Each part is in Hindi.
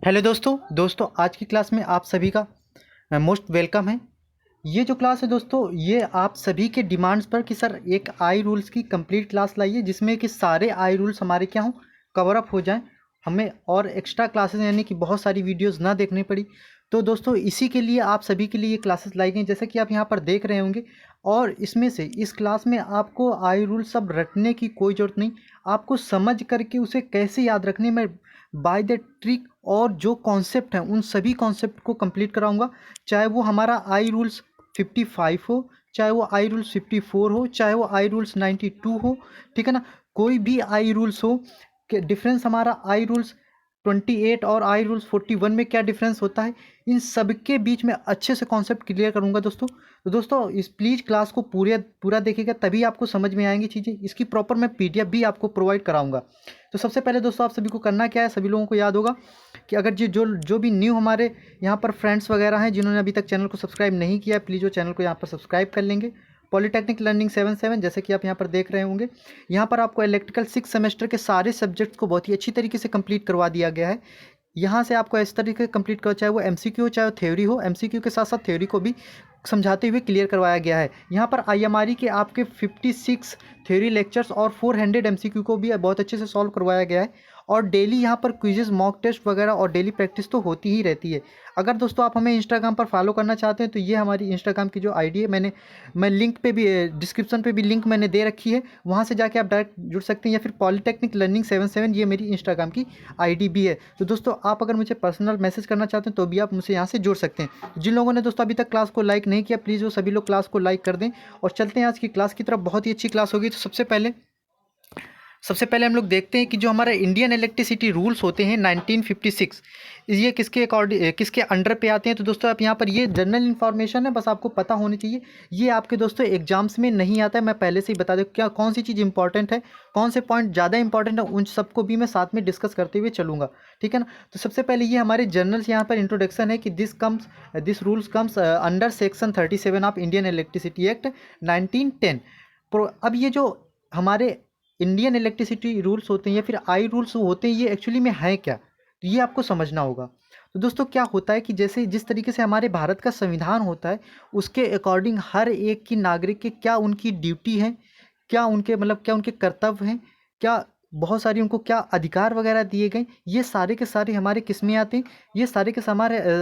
हेलो दोस्तों आज की क्लास में आप सभी का मोस्ट वेलकम है। ये जो क्लास है दोस्तों, ये आप सभी के डिमांड्स पर कि सर एक आई रूल्स की कंप्लीट क्लास लाइए जिसमें कि सारे आई रूल्स हमारे क्या हों, कवर अप हो जाएं, हमें और एक्स्ट्रा क्लासेस यानी कि बहुत सारी वीडियोस ना देखनी पड़ी। तो दोस्तों इसी के लिए आप सभी के लिए ये क्लासेस लाई गई, जैसे कि आप यहाँ पर देख रहे होंगे। और इसमें से इस क्लास में आपको आई रूल सब रटने की कोई ज़रूरत नहीं, आपको समझ करके उसे कैसे याद रखने में बाय द ट्रिक और जो कॉन्सेप्ट हैं उन सभी कॉन्सेप्ट को कंप्लीट कराऊंगा। चाहे वो हमारा आई रूल्स 55 हो, चाहे वो आई रूल्स 54 हो, चाहे वो आई रूल्स 92 हो, ठीक है ना। कोई भी आई रूल्स हो, कि डिफरेंस हमारा आई रूल्स 28 और आई रूल्स 41 में क्या डिफरेंस होता है, इन सब के बीच में अच्छे से कॉन्सेप्ट क्लियर करूंगा दोस्तों। तो दोस्तों इस प्लीज़ क्लास को पूरा देखिएगा, तभी आपको समझ में आएंगी चीज़ें। इसकी प्रॉपर मैं पीडीएफ भी आपको प्रोवाइड कराऊंगा। तो सबसे पहले दोस्तों आप सभी को करना क्या है, सभी लोगों को याद होगा कि अगर जो भी न्यू हमारे यहाँ पर फ्रेंड्स वगैरह हैं जिन्होंने अभी तक चैनल को सब्सक्राइब नहीं किया है, प्लीज़ वो चैनल को यहाँ पर सब्सक्राइब कर लेंगे। पॉलीटेक्निक लर्निंग 77 जैसे कि आप यहाँ पर देख रहे होंगे, यहाँ पर आपको इलेक्ट्रिकल 6 सेमेस्टर के सारे सब्जेक्ट्स को बहुत ही अच्छी तरीके से कंप्लीट करवा दिया गया है। यहाँ से आपको इस तरीके से कंप्लीट करो, चाहे वो एमसीक्यू हो चाहे वो थ्योरी हो, एमसीक्यू के साथ साथ थ्योरी को भी समझाते हुए क्लियर करवाया गया है। यहाँ पर आईएमआरई के आपके 56 थ्योरी लेक्चर्स और 400 एमसीक्यू को भी बहुत अच्छे से सॉल्व करवाया गया है। और डेली यहाँ पर क्विजेस, मॉक टेस्ट वगैरह और डेली प्रैक्टिस तो होती ही रहती है। अगर दोस्तों आप हमें इंस्टाग्राम पर फॉलो करना चाहते हैं तो ये हमारी इंस्टाग्राम की जो आईडी है, मैं लिंक पे भी, डिस्क्रिप्शन पे भी लिंक मैंने दे रखी है, वहाँ से जाके आप डायरेक्ट जुड़ सकते हैं। या फिर पॉलीटेक्निक लर्निंग 77 ये मेरी इंस्टाग्राम की आईडी भी है। तो दोस्तों आप अगर मुझे पर्सनल मैसेज करना चाहते हैं तो भी आप मुझसे यहाँ से जुड़ सकते हैं। जिन लोगों ने दोस्तों अभी तक क्लास को लाइक नहीं किया, प्लीज़ वो सभी लोग क्लास को लाइक कर दें। और चलते हैं आज की क्लास की तरफ, बहुत ही अच्छी क्लास होगी। तो सबसे पहले हम लोग देखते हैं कि जो हमारे इंडियन इलेक्ट्रिसिटी रूल्स होते हैं 1956, ये किसके अकॉर्डिंग, किसके अंडर पे आते हैं। तो दोस्तों आप यहाँ पर, ये जनरल इन्फॉर्मेशन है, बस आपको पता होनी चाहिए। ये आपके दोस्तों एग्जाम्स में नहीं आता है, मैं पहले से ही बता दूँ क्या कौन सी चीज़ इंपॉर्टेंट है, कौन से पॉइंट ज़्यादा इंपॉर्टेंट है, उन सबको भी मैं साथ में डिस्कस करते हुए चलूँगा, ठीक है ना। तो सबसे पहले ये हमारे जनरल्स यहाँ पर इंट्रोडक्शन है कि this rules comes under section 37 of Indian electricity act 1910। अब ये जो हमारे इंडियन इलेक्ट्रिसिटी रूल्स होते हैं या फिर आई रूल्स होते हैं, ये एक्चुअली में है क्या, तो ये आपको समझना होगा। तो दोस्तों क्या होता है कि जैसे जिस तरीके से हमारे भारत का संविधान होता है, उसके अकॉर्डिंग हर एक की नागरिक के क्या उनकी ड्यूटी है, क्या उनके क्या उनके कर्तव्य हैं, क्या बहुत सारी उनको क्या अधिकार वगैरह दिए गए, ये सारे के सारे हमारे किस में आते हैं, ये सारे के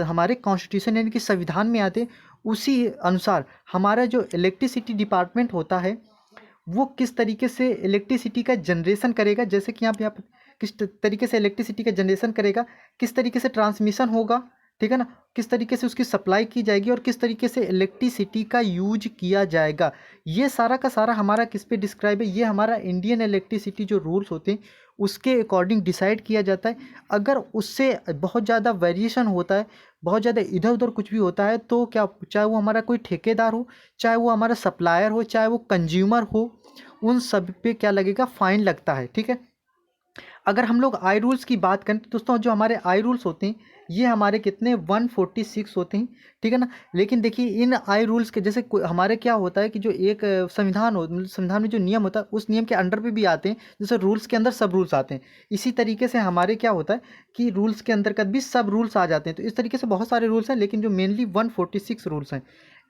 हमारे कॉन्स्टिट्यूशन यानी कि संविधान में आते हैं। उसी अनुसार हमारा जो इलेक्ट्रिसिटी डिपार्टमेंट होता है वो किस तरीके से इलेक्ट्रिसिटी का जनरेशन करेगा, जैसे कि यहाँ पर किस तरीके से इलेक्ट्रिसिटी का जनरेशन करेगा, किस तरीके से ट्रांसमिशन होगा, ठीक है ना, किस तरीके से उसकी सप्लाई की जाएगी और किस तरीके से इलेक्ट्रिसिटी का यूज किया जाएगा, ये सारा का सारा हमारा किस पे डिस्क्राइब है, ये हमारा इंडियन इलेक्ट्रिसिटी जो रूल्स होते हैं उसके अकॉर्डिंग डिसाइड किया जाता है। अगर उससे बहुत ज़्यादा वेरिएशन होता है, बहुत ज़्यादा इधर उधर कुछ भी होता है, तो क्या, चाहे वो हमारा कोई ठेकेदार हो, चाहे वो हमारा सप्लायर हो, चाहे वो कंज्यूमर हो, उन सब पे क्या लगेगा, फाइन लगता है, ठीक है। अगर हम लोग आई रूल्स की बात करें तो दोस्तों जो हमारे आई रूल्स होते हैं ये हमारे कितने 146 होते हैं, ठीक है ना। लेकिन देखिए इन आई रूल्स के जैसे हमारे क्या होता है कि जो एक संविधान में जो नियम होता है उस नियम के अंडर पे भी आते हैं, जैसे रूल्स के अंदर सब रूल्स आते हैं। इसी तरीके से हमारे क्या होता है कि रूल्स के अंतर्गत भी सब रूल्स आ जाते हैं। तो इस तरीके से बहुत सारे रूल्स हैं, लेकिन जो मेनली 146 रूल्स हैं,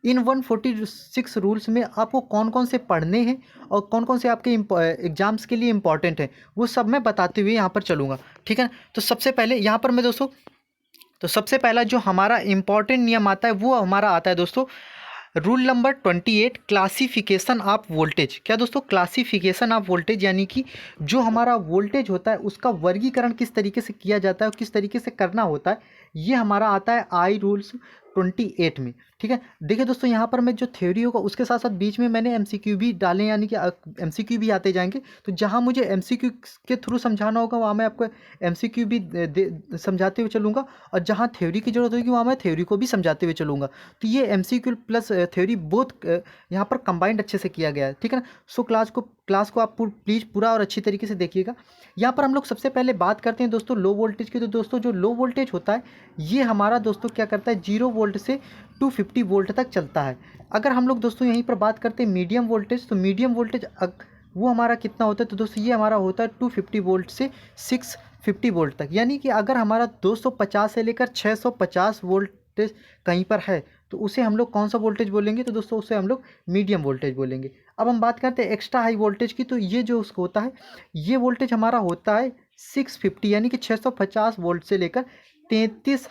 इन 146 रूल्स में आपको कौन कौन से पढ़ने हैं और कौन कौन से आपके एग्जाम्स के लिए इंपॉर्टेंट है, वो सब मैं बताते हुए यहाँ पर चलूँगा, ठीक है। तो सबसे पहले यहाँ पर मैं दोस्तों, तो सबसे पहला जो हमारा इंपॉर्टेंट नियम आता है वो हमारा आता है दोस्तों rule number 28, classification of voltage. क्या दोस्तों, क्लासिफिकेशन ऑफ वोल्टेज यानी कि जो हमारा वोल्टेज होता है उसका वर्गीकरण किस तरीके से किया जाता है और किस तरीके से करना होता है, ये हमारा आता है आई रूल्स 28 में, ठीक है। देखिए दोस्तों यहाँ पर मैं जो थ्योरी होगा उसके साथ साथ बीच में मैंने एमसीक्यू भी डाले, यानी कि एमसीक्यू भी आते जाएंगे। तो जहाँ मुझे एमसीक्यू के थ्रू समझाना होगा वहाँ मैं आपको एमसीक्यू भी समझाते हुए चलूँगा, और जहाँ थ्योरी की जरूरत होगी वहाँ मैं थ्योरी को भी समझाते हुए चलूँगा। तो ये एमसीक्यू प्लस थ्योरी बोथ यहाँ पर कंबाइंड अच्छे से किया गया है, ठीक है ना। सो क्लास को आप प्लीज़ पूरा और अच्छी तरीके से देखिएगा। यहाँ पर हम लोग सबसे पहले बात करते हैं दोस्तों लो वोल्टेज की। तो दोस्तों जो लो वोल्टेज होता है ये हमारा दोस्तों क्या करता है, 0 वोल्ट से 250 वोल्ट तक चलता है। अगर हम लोग दोस्तों यहीं पर बात करते हैं मीडियम वोल्टेज, तो मीडियम वोल्टेज वो हमारा कितना होता है, तो दोस्तों ये हमारा होता है 250 वोल्ट से 50 वोल्ट तक। यानी कि अगर हमारा 250 से लेकर 650 वोल्टेज कहीं पर है तो उसे हम लोग कौन सा वोल्टेज बोलेंगे, तो दोस्तों उसे हम लोग मीडियम वोल्टेज बोलेंगे। अब हम बात करते हैं एक्स्ट्रा हाई वोल्टेज की, तो ये जो उसको होता है, ये वोल्टेज हमारा होता है 650 यानी कि 650 वोल्ट से लेकर 33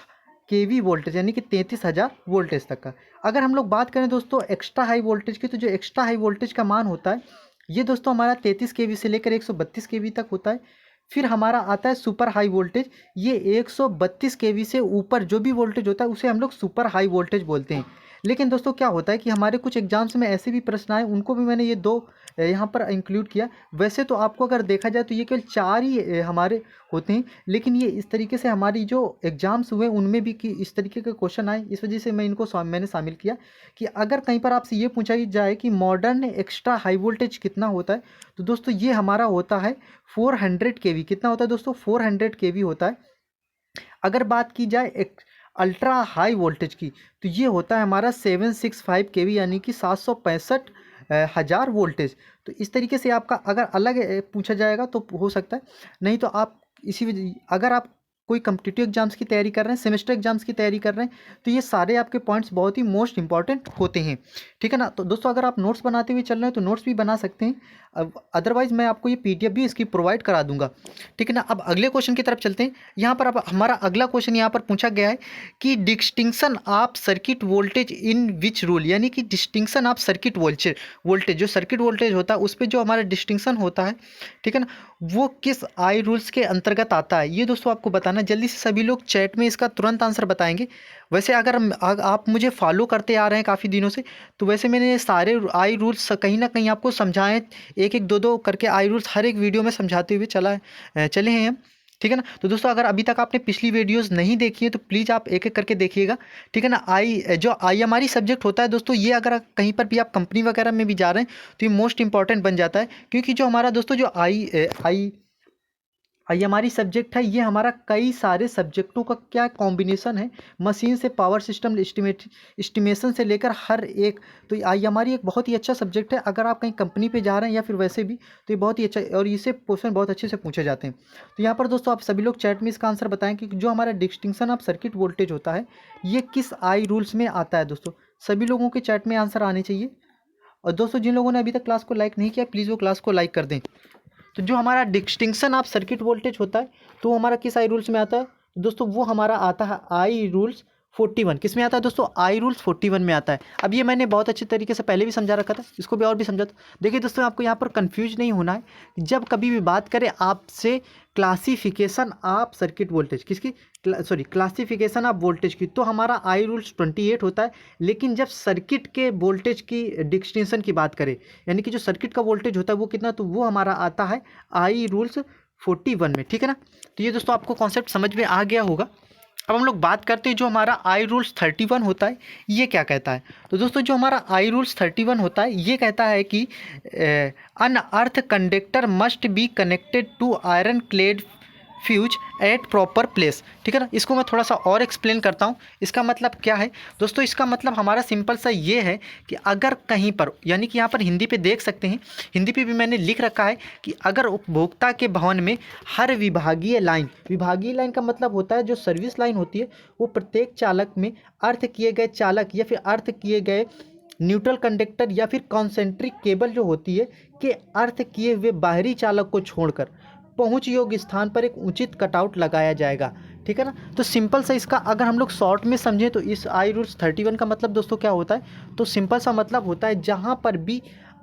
केवी वोल्टेज यानी कि 33,000 वोल्टेज तक का। अगर हम लोग बात करें दोस्तों एक्स्ट्रा हाई वोल्टेज की, तो जो एक्स्ट्रा हाई वोल्टेज का मान होता है ये दोस्तों हमारा 33 केवी से लेकर 132 केवी तक होता है। फिर हमारा आता है सुपर हाई वोल्टेज, ये 132 केवी से ऊपर जो भी वोल्टेज होता है उसे हम लोग सुपर हाई वोल्टेज बोलते हैं। लेकिन दोस्तों क्या होता है कि हमारे कुछ एग्जाम्स में ऐसे भी प्रश्न आए, उनको भी मैंने ये दो यहाँ पर इंक्लूड किया। वैसे तो आपको अगर देखा जाए तो ये केवल 4 ही हमारे होते हैं, लेकिन ये इस तरीके से हमारी जो एग्जाम्स हुए उनमें भी कि इस तरीके के क्वेश्चन आए, इस वजह से मैं इनको मैंने शामिल किया कि अगर कहीं पर आपसे ये पूछा जाए कि मॉडर्न एक्स्ट्रा हाई वोल्टेज कितना होता है, तो दोस्तों ये हमारा होता है 400 केवी। कितना होता है दोस्तों? 400 केवी होता है। अगर बात की जाए एक अल्ट्रा हाई वोल्टेज की, तो ये होता है हमारा 765 केवी यानी कि 765 हज़ार वोल्टेज। तो इस तरीके से आपका अगर अलग पूछा जाएगा तो हो सकता है, नहीं तो आप अगर आप कोई कम्पिटिटिव एग्जाम्स की तैयारी कर रहे हैं, सेमेस्टर एग्जाम्स की तैयारी कर रहे हैं, तो ये सारे आपके पॉइंट्स बहुत ही मोस्ट इंपॉर्टेंट होते हैं। ठीक है ना? तो दोस्तों अगर आप नोट्स बनाते हुए चल रहे हैं तो नोट्स भी बना सकते हैं, अदरवाइज़ मैं आपको ये PDF भी इसकी प्रोवाइड करा दूंगा। ठीक है ना? अब अगले क्वेश्चन की तरफ चलते हैं। यहाँ पर अब हमारा अगला क्वेश्चन यहाँ पर पूछा गया है कि distinction of circuit voltage in which rule, यानी कि डिस्टिंक्शन ऑफ सर्किट वोल्टेज जो सर्किट वोल्टेज होता है उस पर जो हमारा डिस्टिंक्शन होता है, ठीक है ना, वो किस आई रूल्स के अंतर्गत आता है, ये दोस्तों आपको बताना। जल्दी से सभी लोग चैट में इसका तुरंत आंसर बताएंगे। वैसे अगर आप मुझे फॉलो करते आ रहे हैं काफ़ी दिनों से, तो वैसे मैंने ये सारे आई रूल्स कहीं ना कहीं आपको समझाएं, एक एक दो दो करके आई रूल्स हर एक वीडियो में समझाते हुए चले हैं हम। ठीक है ना? तो दोस्तों अगर अभी तक आपने पिछली वीडियोस नहीं देखी है तो प्लीज़ आप एक एक करके देखिएगा। ठीक है ना? जो IMRE सब्जेक्ट होता है दोस्तों, ये अगर कहीं पर भी आप कंपनी वगैरह में भी जा रहे हैं तो ये मोस्ट इंपॉर्टेंट बन जाता है, क्योंकि जो हमारा दोस्तों जो IMRE सब्जेक्ट है, ये हमारा कई सारे सब्जेक्टों का क्या कॉम्बिनेशन है, मशीन से पावर सिस्टम एस्टिमेशन से लेकर हर एक। तो IMRE एक बहुत ही अच्छा सब्जेक्ट है, अगर आप कहीं कंपनी पे जा रहे हैं या फिर वैसे भी, तो ये बहुत ही अच्छा है और इसे क्वेश्चन बहुत अच्छे से पूछे जाते हैं। तो यहाँ पर दोस्तों आप सभी लोग चैट में इसका आंसर बताएं कि जो हमारा डिस्टिंक्शन ऑफ सर्किट वोल्टेज होता है ये किस आई रूल्स में आता है। दोस्तों सभी लोगों के चैट में आंसर आने चाहिए। और दोस्तों जिन लोगों ने अभी तक क्लास को लाइक नहीं किया, प्लीज़ वो क्लास को लाइक कर दें। तो जो हमारा डिस्टिंक्शन ऑफ सर्किट वोल्टेज होता है तो हमारा किस आई रूल्स में आता है दोस्तों? वो हमारा आता है आई रूल्स 41। किस में आता है दोस्तों? आई रूल्स 41 में आता है। अब ये मैंने बहुत अच्छे तरीके से पहले भी समझा रखा था, इसको भी और भी समझा था। देखिए दोस्तों आपको यहाँ पर कंफ्यूज नहीं होना है। जब कभी भी बात करें आपसे classification of circuit voltage classification of voltage की, तो हमारा आई रूल्स 28 होता है। लेकिन जब सर्किट के वोल्टेज की डिस्टिंक्शन की बात करें, यानी कि जो सर्किट का वोल्टेज होता है वो कितना, तो वो हमारा आता है आई रूल्स 41 में। ठीक है ना? तो ये दोस्तों आपको कॉन्सेप्ट समझ में आ गया होगा। अब हम लोग बात करते हैं जो हमारा आई रूल्स 31 होता है, ये क्या कहता है। तो दोस्तों जो हमारा आई रूल्स 31 होता है ये कहता है कि an earth conductor must be connected to iron clad fuse at proper place. ठीक है ना? इसको मैं थोड़ा सा और एक्सप्लेन करता हूँ। इसका मतलब क्या है दोस्तों? इसका मतलब हमारा सिंपल सा ये है कि अगर कहीं पर, यानी कि यहाँ पर हिंदी पे देख सकते हैं, हिंदी पे भी मैंने लिख रखा है कि अगर उपभोक्ता के भवन में हर विभागीय लाइन का मतलब होता है जो सर्विस लाइन होती है, वो प्रत्येक चालक में अर्थ किए गए चालक या फिर अर्थ किए गए न्यूट्रल कंडक्टर या फिर कॉन्सेंट्रिक केबल जो होती है के अर्थ किए हुए बाहरी चालक को छोड़कर पहुंच योग्य स्थान पर एक उचित कटआउट लगाया जाएगा। ठीक है ना? तो सिंपल सा इसका अगर हम लोग शॉर्ट में समझें तो इस आई रूल्स 31 का मतलब दोस्तों क्या होता है? तो सिंपल सा मतलब होता है जहां पर भी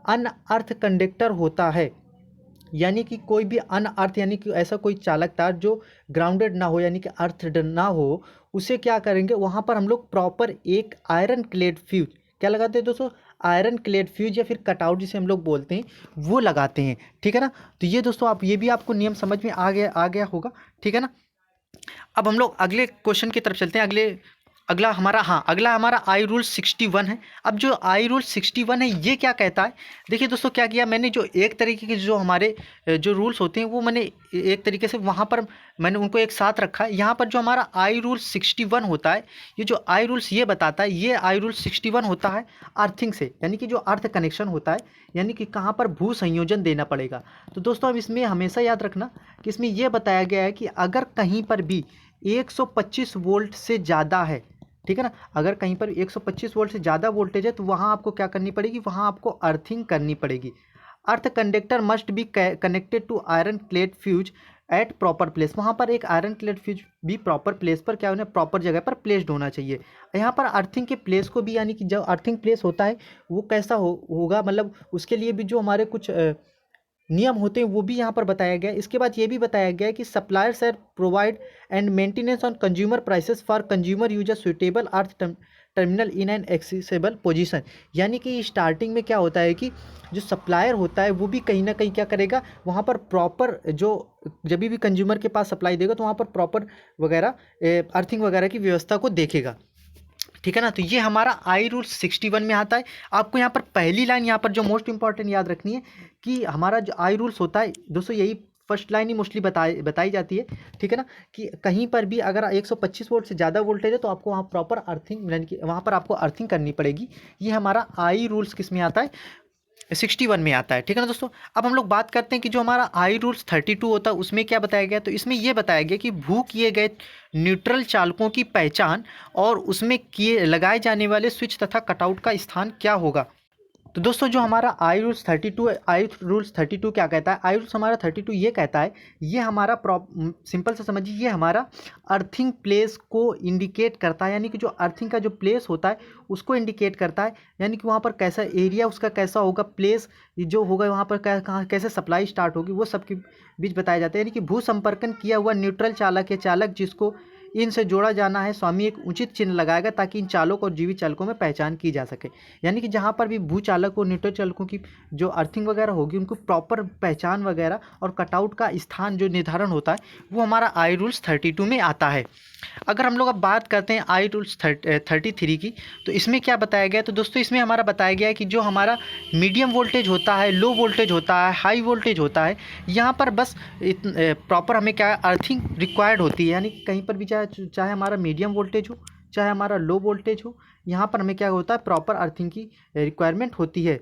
अनअर्थ कंडक्टर होता है, यानी कि कोई भी अनअर्थ यानी कि ऐसा कोई चालक तार जो ग्राउंडेड ना हो यानी कि अर्थड ना हो, उसे क्या करेंगे, वहाँ पर हम लोग प्रॉपर एक आयरन क्लेड फ्यूज क्या लगाते हैं दोस्तों? आयरन क्लेड फ्यूज या फिर कटआउट जिसे हम लोग बोलते हैं वो लगाते हैं। ठीक है ना? तो ये दोस्तों आप ये भी आपको नियम समझ में आ गया होगा। ठीक है ना? अब हम लोग अगले क्वेश्चन की तरफ चलते हैं। अगले अगला हमारा आई रूल 61 है। अब जो आई रूल 61 है ये क्या कहता है, देखिए दोस्तों क्या किया मैंने, जो एक तरीके के जो हमारे जो रूल्स होते हैं वो मैंने एक तरीके से वहाँ पर मैंने उनको एक साथ रखा है। यहाँ पर जो हमारा आई रूल 61 होता है, ये जो आई रूल्स ये बताता है, ये आई रूल 61 होता है अर्थिंग से, यानी कि जो अर्थ कनेक्शन होता है, यानी कि कहाँ पर भू संयोजन देना पड़ेगा। तो दोस्तों अब इसमें हमेशा याद रखना कि इसमें यह बताया गया है कि अगर कहीं पर भी 125 वोल्ट से ज़्यादा है, ठीक है ना, अगर कहीं पर 125 वोल्ट से ज़्यादा वोल्टेज है तो वहाँ आपको क्या करनी पड़ेगी, वहाँ आपको अर्थिंग करनी पड़ेगी। Earth conductor must be connected to iron plate fuse at proper place, वहाँ पर एक आयरन प्लेट फ्यूज भी प्रॉपर प्लेस पर क्या होना, प्रॉपर जगह पर प्लेस्ड होना चाहिए। यहाँ पर अर्थिंग के प्लेस को भी, यानी कि जब अर्थिंग प्लेस होता है वो कैसा होगा, मतलब उसके लिए भी जो हमारे कुछ नियम होते हैं वो भी यहाँ पर बताया गया है। इसके बाद ये भी बताया गया है कि suppliers are provide and maintenance on consumer prices for consumer use a suitable earth terminal in an accessible position, यानी कि स्टार्टिंग में क्या होता है कि जो सप्लायर होता है वो भी कहीं ना कहीं क्या करेगा, वहाँ पर प्रॉपर जो जब भी कंज्यूमर के पास सप्लाई देगा तो वहाँ पर प्रॉपर वगैरह अर्थिंग वगैरह की व्यवस्था को देखेगा, ठीक है ना। तो ये हमारा आई रूल 61 में आता है। आपको यहाँ पर पहली लाइन यहाँ पर जो मोस्ट इंपॉर्टेंट याद रखनी है कि हमारा जो आई रूल्स होता है दोस्तों, यही फर्स्ट लाइन ही मोस्टली बताई जाती है, ठीक है ना, कि कहीं पर भी अगर 125 वोल्ट से ज़्यादा वोल्टेज है तो आपको वहाँ प्रॉपर अर्थिंग, यानी कि वहाँ पर आपको अर्थिंग करनी पड़ेगी। ये हमारा आई रूल्स किस में आता है, 61 में आता है, ठीक है ना दोस्तों। अब हम लोग बात करते हैं कि जो हमारा आई रूल्स 32 होता है उसमें क्या बताया गया, तो इसमें यह बताया गया कि भू किए गए न्यूट्रल चालकों की पहचान और उसमें लगाए जाने वाले स्विच तथा कटआउट का स्थान क्या होगा। तो दोस्तों जो हमारा आई रूल्स 32 क्या कहता है, आई रूल्स हमारा 32 ये कहता है, ये हमारा सिंपल से समझिए, ये हमारा अर्थिंग प्लेस को इंडिकेट करता है, यानी कि जो अर्थिंग का जो प्लेस होता है उसको इंडिकेट करता है, यानी कि वहाँ पर कैसा एरिया उसका कैसा होगा, प्लेस जो होगा वहाँ पर कहाँ कैसे सप्लाई स्टार्ट होगी, वो सबके बीच बताया जाता है। यानी कि भू संपर्कन किया हुआ न्यूट्रल चालक या चालक जिसको इनसे जोड़ा जाना है, स्वामी एक उचित चिन्ह लगाएगा ताकि इन चालक और जीवित चालकों में पहचान की जा सके। यानी कि जहाँ पर भी भू चालक और न्यूट्रल चालकों की जो अर्थिंग वगैरह होगी उनको प्रॉपर पहचान वगैरह और कटआउट का स्थान जो निर्धारण होता है वो हमारा आई रूल्स 32 में आता है। अगर हम लोग अब बात करते हैं आई रूल्स 33 की, तो इसमें क्या बताया गया है, तो दोस्तों इसमें हमारा बताया गया है कि जो हमारा मीडियम वोल्टेज होता है, लो वोल्टेज होता है, हाई वोल्टेज होता है, यहाँ पर बस प्रॉपर हमें क्या अर्थिंग रिक्वायर्ड होती है, यानी कहीं पर भी चाहे हमारा मीडियम वोल्टेज हो चाहे हमारा लो वोल्टेज हो, यहाँ पर हमें क्या होता है, प्रॉपर अर्थिंग की रिक्वायरमेंट होती है।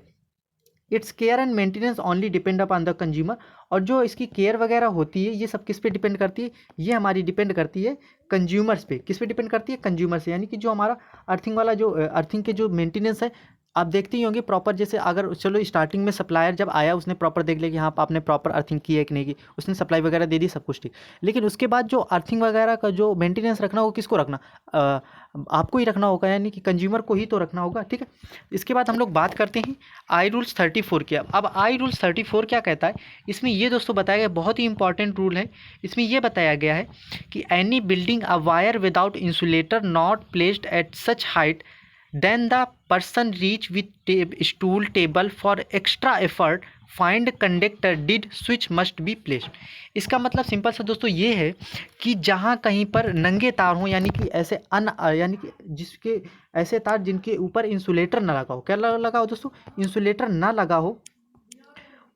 It's care and maintenance only depend upon the consumer, और जो इसकी केयर वगैरह होती है ये सब किस पे डिपेंड करती है, ये हमारी डिपेंड करती है कंज्यूमर्स पे। किस पे डिपेंड करती है, कंज्यूमर से, यानी कि जो हमारा अर्थिंग वाला जो अर्थिंग के जो मेंटेनेंस है, आप देखते ही होंगे प्रॉपर, जैसे अगर चलो स्टार्टिंग में सप्लायर जब आया उसने प्रॉपर देख लिया कि हाँ आपने प्रॉपर अर्थिंग की है कि नहीं की, उसने सप्लाई वगैरह दे दी, सब कुछ ठीक, लेकिन उसके बाद जो अर्थिंग वगैरह का जो मेंटेनेंस रखना होगा किसको रखना, आपको ही रखना होगा, यानी कि कंज्यूमर को ही तो रखना होगा, ठीक है। इसके बाद हम लोग बात करते हैं आई रूल्स 34 की। अब आई रूल्स 34 क्या कहता है, इसमें ये दोस्तों बताया गया, बहुत ही इंपॉर्टेंट रूल है। इसमें यह बताया गया है कि any building a wire without insulator not placed at such height then the person reach with stool table for extra effort find conductor did switch must be placed. इसका मतलब सिंपल सा दोस्तों ये है कि जहाँ कहीं पर नंगे तार हों, यानी कि ऐसे यानी कि जिसके ऐसे तार जिनके ऊपर इंसुलेटर ना लगा हो, क्या लगा हो दोस्तों, इंसुलेटर ना लगा हो,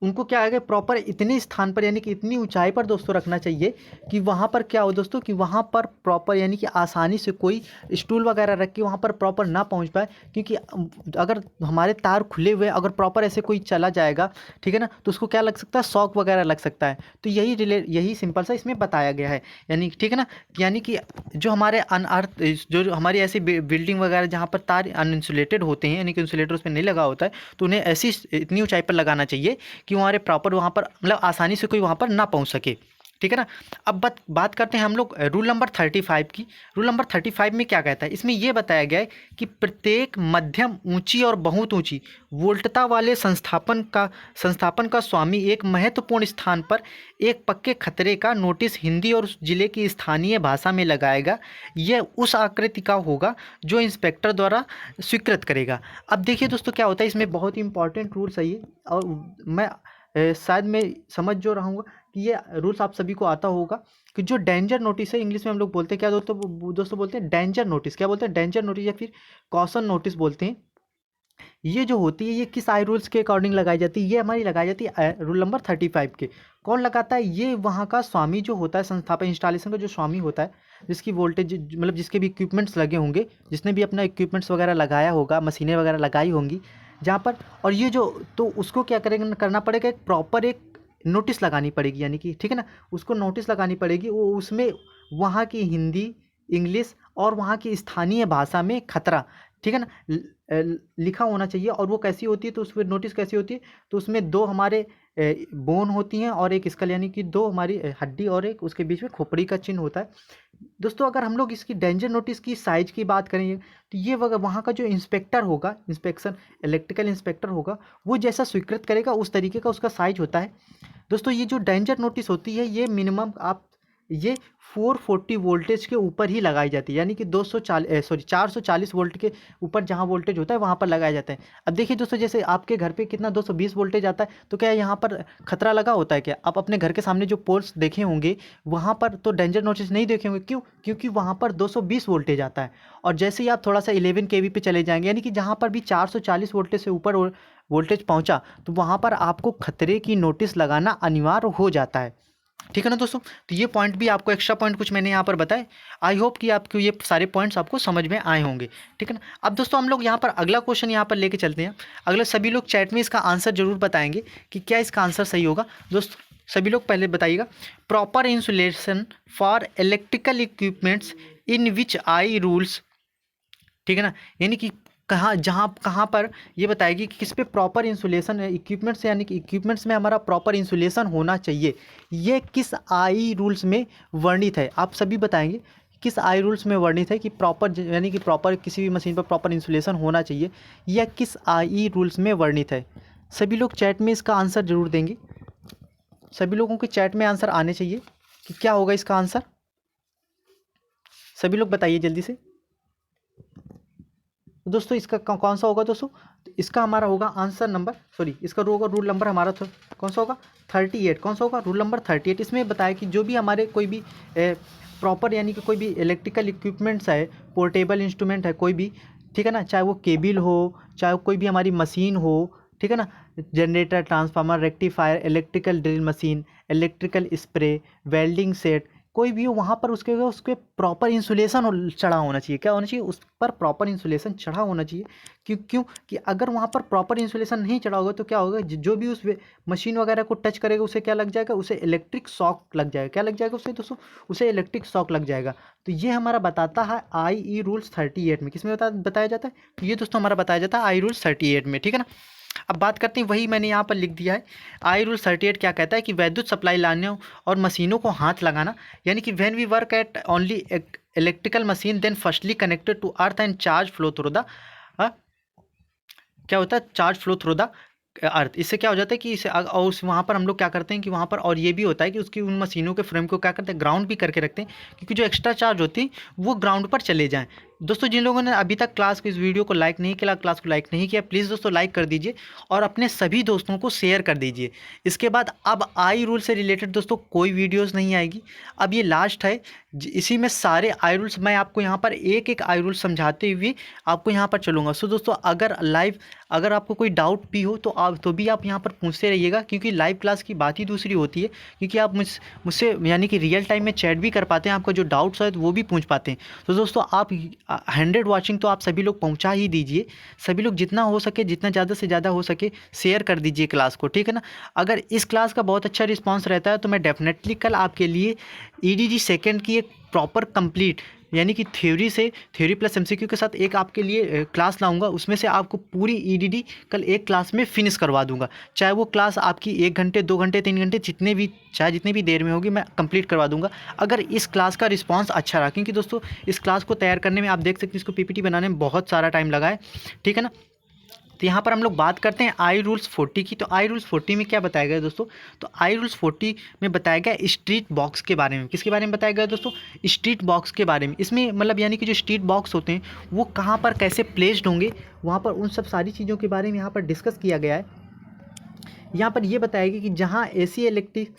उनको क्या है प्रॉपर इतने स्थान पर, यानी कि इतनी ऊंचाई पर दोस्तों रखना चाहिए कि वहाँ पर क्या हो दोस्तों, कि वहाँ पर प्रॉपर यानी कि आसानी से कोई स्टूल वगैरह रख के वहाँ पर प्रॉपर ना पहुँच पाए, क्योंकि अगर हमारे तार खुले हुए अगर प्रॉपर ऐसे कोई चला जाएगा, ठीक है ना, तो उसको क्या लग सकता है, शॉक वगैरह लग सकता है। तो यही सिंपल सा इसमें बताया गया है, यानी ठीक है ना, यानी कि जो हमारे अनअर्थ जो हमारी ऐसी बिल्डिंग वगैरह जहाँ पर तार अनइंसुलेटेड होते हैं, यानी कि इंसुलेटर उस पर नहीं लगा होता है, तो उन्हें ऐसी इतनी ऊंचाई पर लगाना चाहिए कि हमारे प्रॉपर वहाँ पर मतलब आसानी से कोई वहाँ पर ना पहुँच सके, ठीक है ना। अब बात करते हैं हम लोग रूल नंबर 35 की। रूल नंबर 35 में क्या कहता है, इसमें यह बताया गया है कि प्रत्येक मध्यम, ऊंची और बहुत ऊंची वोल्टता वाले संस्थापन का स्वामी एक महत्वपूर्ण स्थान पर एक पक्के खतरे का नोटिस हिंदी और उस जिले की स्थानीय भाषा में लगाएगा। यह उस आकृति का होगा जो इंस्पेक्टर द्वारा स्वीकृत करेगा। अब देखिए दोस्तों क्या होता है, इसमें बहुत ही इंपॉर्टेंट रूल सही है, और मैं शायद मैं समझ जो रहूँगा कि कि ये रूल्स आप सभी को आता होगा कि जो डेंजर नोटिस है, इंग्लिश में हम लोग बोलते हैं क्या दोस्तों बोलते हैं डेंजर नोटिस। क्या बोलते हैं? डेंजर नोटिस या फिर कॉशन नोटिस बोलते हैं। ये जो होती है ये किस आई रूल्स के अकॉर्डिंग लगाई जाती है? ये हमारी लगाई जाती है रूल नंबर 35 के। कौन लगाता है? ये वहाँ का स्वामी जो होता है, संस्थापक इंस्टॉलेशन का जो स्वामी होता है, जिसकी वोल्टेज मतलब जिसके भी इक्विपमेंट्स लगे होंगे, जिसने भी अपना इक्विपमेंट्स वगैरह लगाया होगा, मशीनें वगैरह लगाई होंगी जहाँ पर, और ये जो तो उसको क्या करेंगे, करना पड़ेगा, एक प्रॉपर एक नोटिस लगानी पड़ेगी, यानी कि ठीक है ना, उसको नोटिस लगानी पड़ेगी। वो उसमें वहाँ की हिंदी, इंग्लिश और वहाँ की स्थानीय भाषा में खतरा, ठीक है ना, लिखा होना चाहिए। और वो कैसी होती है? तो उसमें नोटिस कैसी होती है? तो उसमें दो हमारे बोन होती हैं और एक स्कल, यानी कि दो हमारी हड्डी और एक उसके बीच में खोपड़ी का चिन्ह होता है। दोस्तों अगर हम लोग इसकी डेंजर नोटिस की साइज की बात करेंगे तो ये वहाँ का जो इंस्पेक्टर होगा, इंस्पेक्शन इलेक्ट्रिकल इंस्पेक्टर होगा, वो जैसा स्वीकृत करेगा उस तरीके का उसका साइज होता है। दोस्तों ये जो डेंजर नोटिस होती है ये मिनिमम ये 440 वोल्टेज के ऊपर ही लगाई जाती है, यानी कि 440 वोल्ट के ऊपर जहाँ वोल्टेज होता है वहाँ पर लगाया जाता है। अब देखिए दोस्तों, जैसे आपके घर पे कितना 220 वोल्टेज आता है, तो क्या यहाँ पर खतरा लगा होता है क्या? आप अपने घर के सामने जो पोल्स देखे होंगे वहाँ पर तो डेंजर नोटिस नहीं देखे होंगे। क्यों? क्योंकि वहाँ पर 220 वोल्टेज आता है। और जैसे ही आप थोड़ा सा 11 kV पे चले जाएंगे, यानी कि जहाँ पर भी 440 वोल्टेज से ऊपर वोल्टेज पहुँचा, तो वहाँ पर आपको खतरे की नोटिस लगाना अनिवार्य हो जाता है। ठीक है ना दोस्तों? तो ये पॉइंट भी आपको, एक्स्ट्रा पॉइंट कुछ मैंने यहाँ पर बताए। आई होप कि आपको ये सारे पॉइंट्स आपको समझ में आए होंगे। ठीक है ना? अब दोस्तों हम लोग यहाँ पर अगला क्वेश्चन यहाँ पर लेके चलते हैं। अगला सभी लोग चैट में इसका आंसर जरूर बताएंगे कि क्या इसका आंसर सही होगा। दोस्तों सभी लोग पहले बताइएगा, proper insulation for electrical equipments in which I rules, ठीक है ना, यानी कि कहाँ पर ये बताएगी कि किस पे प्रॉपर इंसुलेशन है इक्विपमेंट्स, यानी कि इक्विपमेंट्स में हमारा प्रॉपर इंसुलेशन होना चाहिए, ये किस आई रूल्स में वर्णित है। आप सभी बताएंगे किस आई रूल्स में वर्णित है कि प्रॉपर, यानी कि प्रॉपर किसी भी मशीन पर प्रॉपर इंसुलेशन होना चाहिए, यह किस आई रूल्स में वर्णित है। सभी लोग चैट में इसका आंसर जरूर देंगे। सभी लोगों के चैट में आंसर आने चाहिए कि क्या होगा इसका आंसर। सभी लोग बताइए जल्दी से। दोस्तों इसका कौन सा होगा दोस्तों? इसका हमारा होगा आंसर नंबर, इसका होगा रूल नंबर हमारा कौन सा होगा? 38। कौन सा होगा? Rule number 38। इसमें बताया कि जो भी हमारे कोई भी प्रॉपर, यानी कि कोई भी इलेक्ट्रिकल इक्विपमेंट्स है, पोर्टेबल इंस्ट्रूमेंट है कोई भी, ठीक है ना, चाहे वो केबल हो, चाहे कोई भी हमारी मशीन हो, ठीक है ना, generator, transformer, rectifier, electrical drill machine, electrical spray, welding set, कोई भी हो, वहाँ पर उसके प्रॉपर इंसुलेशन चढ़ा होना चाहिए। क्या होना चाहिए? उस पर प्रॉपर इंसुलेशन चढ़ा होना चाहिए। क्यों कि अगर वहाँ पर प्रॉपर इंसुलेशन नहीं चढ़ा होगा तो क्या होगा, जो भी उस मशीन वगैरह को टच करेगा उसे क्या लग जाएगा? उसे इलेक्ट्रिक शॉक लग जाएगा। क्या लग जाएगा उसे दोस्तों? उसे इलेक्ट्रिक शॉक लग जाएगा। तो ये हमारा बताता है आई रूल्स 38 में। किसमें बताया जाता है? तो ये दोस्तों हमारा बताया जाता है आई रूल्स 38 में। ठीक है ना? अब बात करते हैं, वही मैंने यहाँ पर लिख दिया है। आई रूल 38 क्या कहता है कि विद्युत सप्लाई लाने और मशीनों को हाथ लगाना, यानी कि when we work at only electrical machine then firstly connected to earth and charge flow through the, क्या होता है? Charge flow through the earth. इससे क्या हो जाता है कि इसे और वहाँ पर हम लोग क्या करते हैं कि वहाँ पर, और ये भी होता है कि उसकी उन मशीनों के फ्रेम को क्या करते हैं? ग्राउंड भी करके रखते हैं, क्योंकि जो एक्स्ट्रा चार्ज होती है वो ग्राउंड पर चले जाएँ। दोस्तों जिन लोगों ने अभी तक क्लास को, इस वीडियो को लाइक नहीं किया, क्लास को लाइक नहीं किया, प्लीज़ दोस्तों लाइक कर दीजिए और अपने सभी दोस्तों को शेयर कर दीजिए। इसके बाद अब आई रूल से रिलेटेड दोस्तों कोई वीडियोस नहीं आएगी। अब ये लास्ट है, इसी में सारे आई रूल्स मैं आपको यहाँ पर एक एक आई रूल समझाते हुए आपको यहाँ पर चलूँगा। सो दोस्तों अगर आपको कोई डाउट भी हो तो आप यहाँ पर पूछते रहिएगा, क्योंकि लाइव क्लास की बात ही दूसरी होती है, क्योंकि आप मुझसे यानी कि रियल टाइम में चैट भी कर पाते हैं, आपका जो डाउट्स है वो भी पूछ पाते हैं। तो दोस्तों आप 100 वॉचिंग तो आप सभी लोग पहुंचा ही दीजिए। सभी लोग जितना हो सके, जितना ज़्यादा से ज़्यादा हो सके शेयर कर दीजिए क्लास को। ठीक है ना? अगर इस क्लास का बहुत अच्छा रिस्पांस रहता है तो मैं डेफिनेटली कल आपके लिए EDG सेकंड की एक प्रॉपर कंप्लीट, यानी कि थ्योरी प्लस MCQ के साथ एक आपके लिए क्लास लाऊंगा। उसमें से आपको पूरी EDD कल एक क्लास में फिनिश करवा दूंगा। चाहे वो क्लास आपकी 1 घंटे, 2 घंटे, 3 घंटे, जितनी भी देर में होगी मैं कंप्लीट करवा दूंगा, अगर इस क्लास का रिस्पांस अच्छा रहा। क्योंकि दोस्तों इस क्लास को तैयार करने में आप देख सकते हैं, इसको PPT बनाने में बहुत सारा टाइम लगा है। ठीक है ना? तो यहाँ पर हम लोग बात करते हैं आई रूल्स 40 की। तो आई रूल्स 40 में क्या बताया गया दोस्तों? तो आई रूल्स 40 में बताया गया स्ट्रीट बॉक्स के बारे में। किसके बारे में बताया गया दोस्तों? स्ट्रीट बॉक्स के बारे में। इसमें मतलब यानी कि जो स्ट्रीट बॉक्स होते हैं वो कहाँ पर कैसे प्लेस्ड होंगे, वहाँ पर उन सब सारी चीज़ों के बारे में यहाँ पर डिस्कस किया गया है। यहाँ पर ये बताया गया कि जहाँ AC इलेक्ट्रिक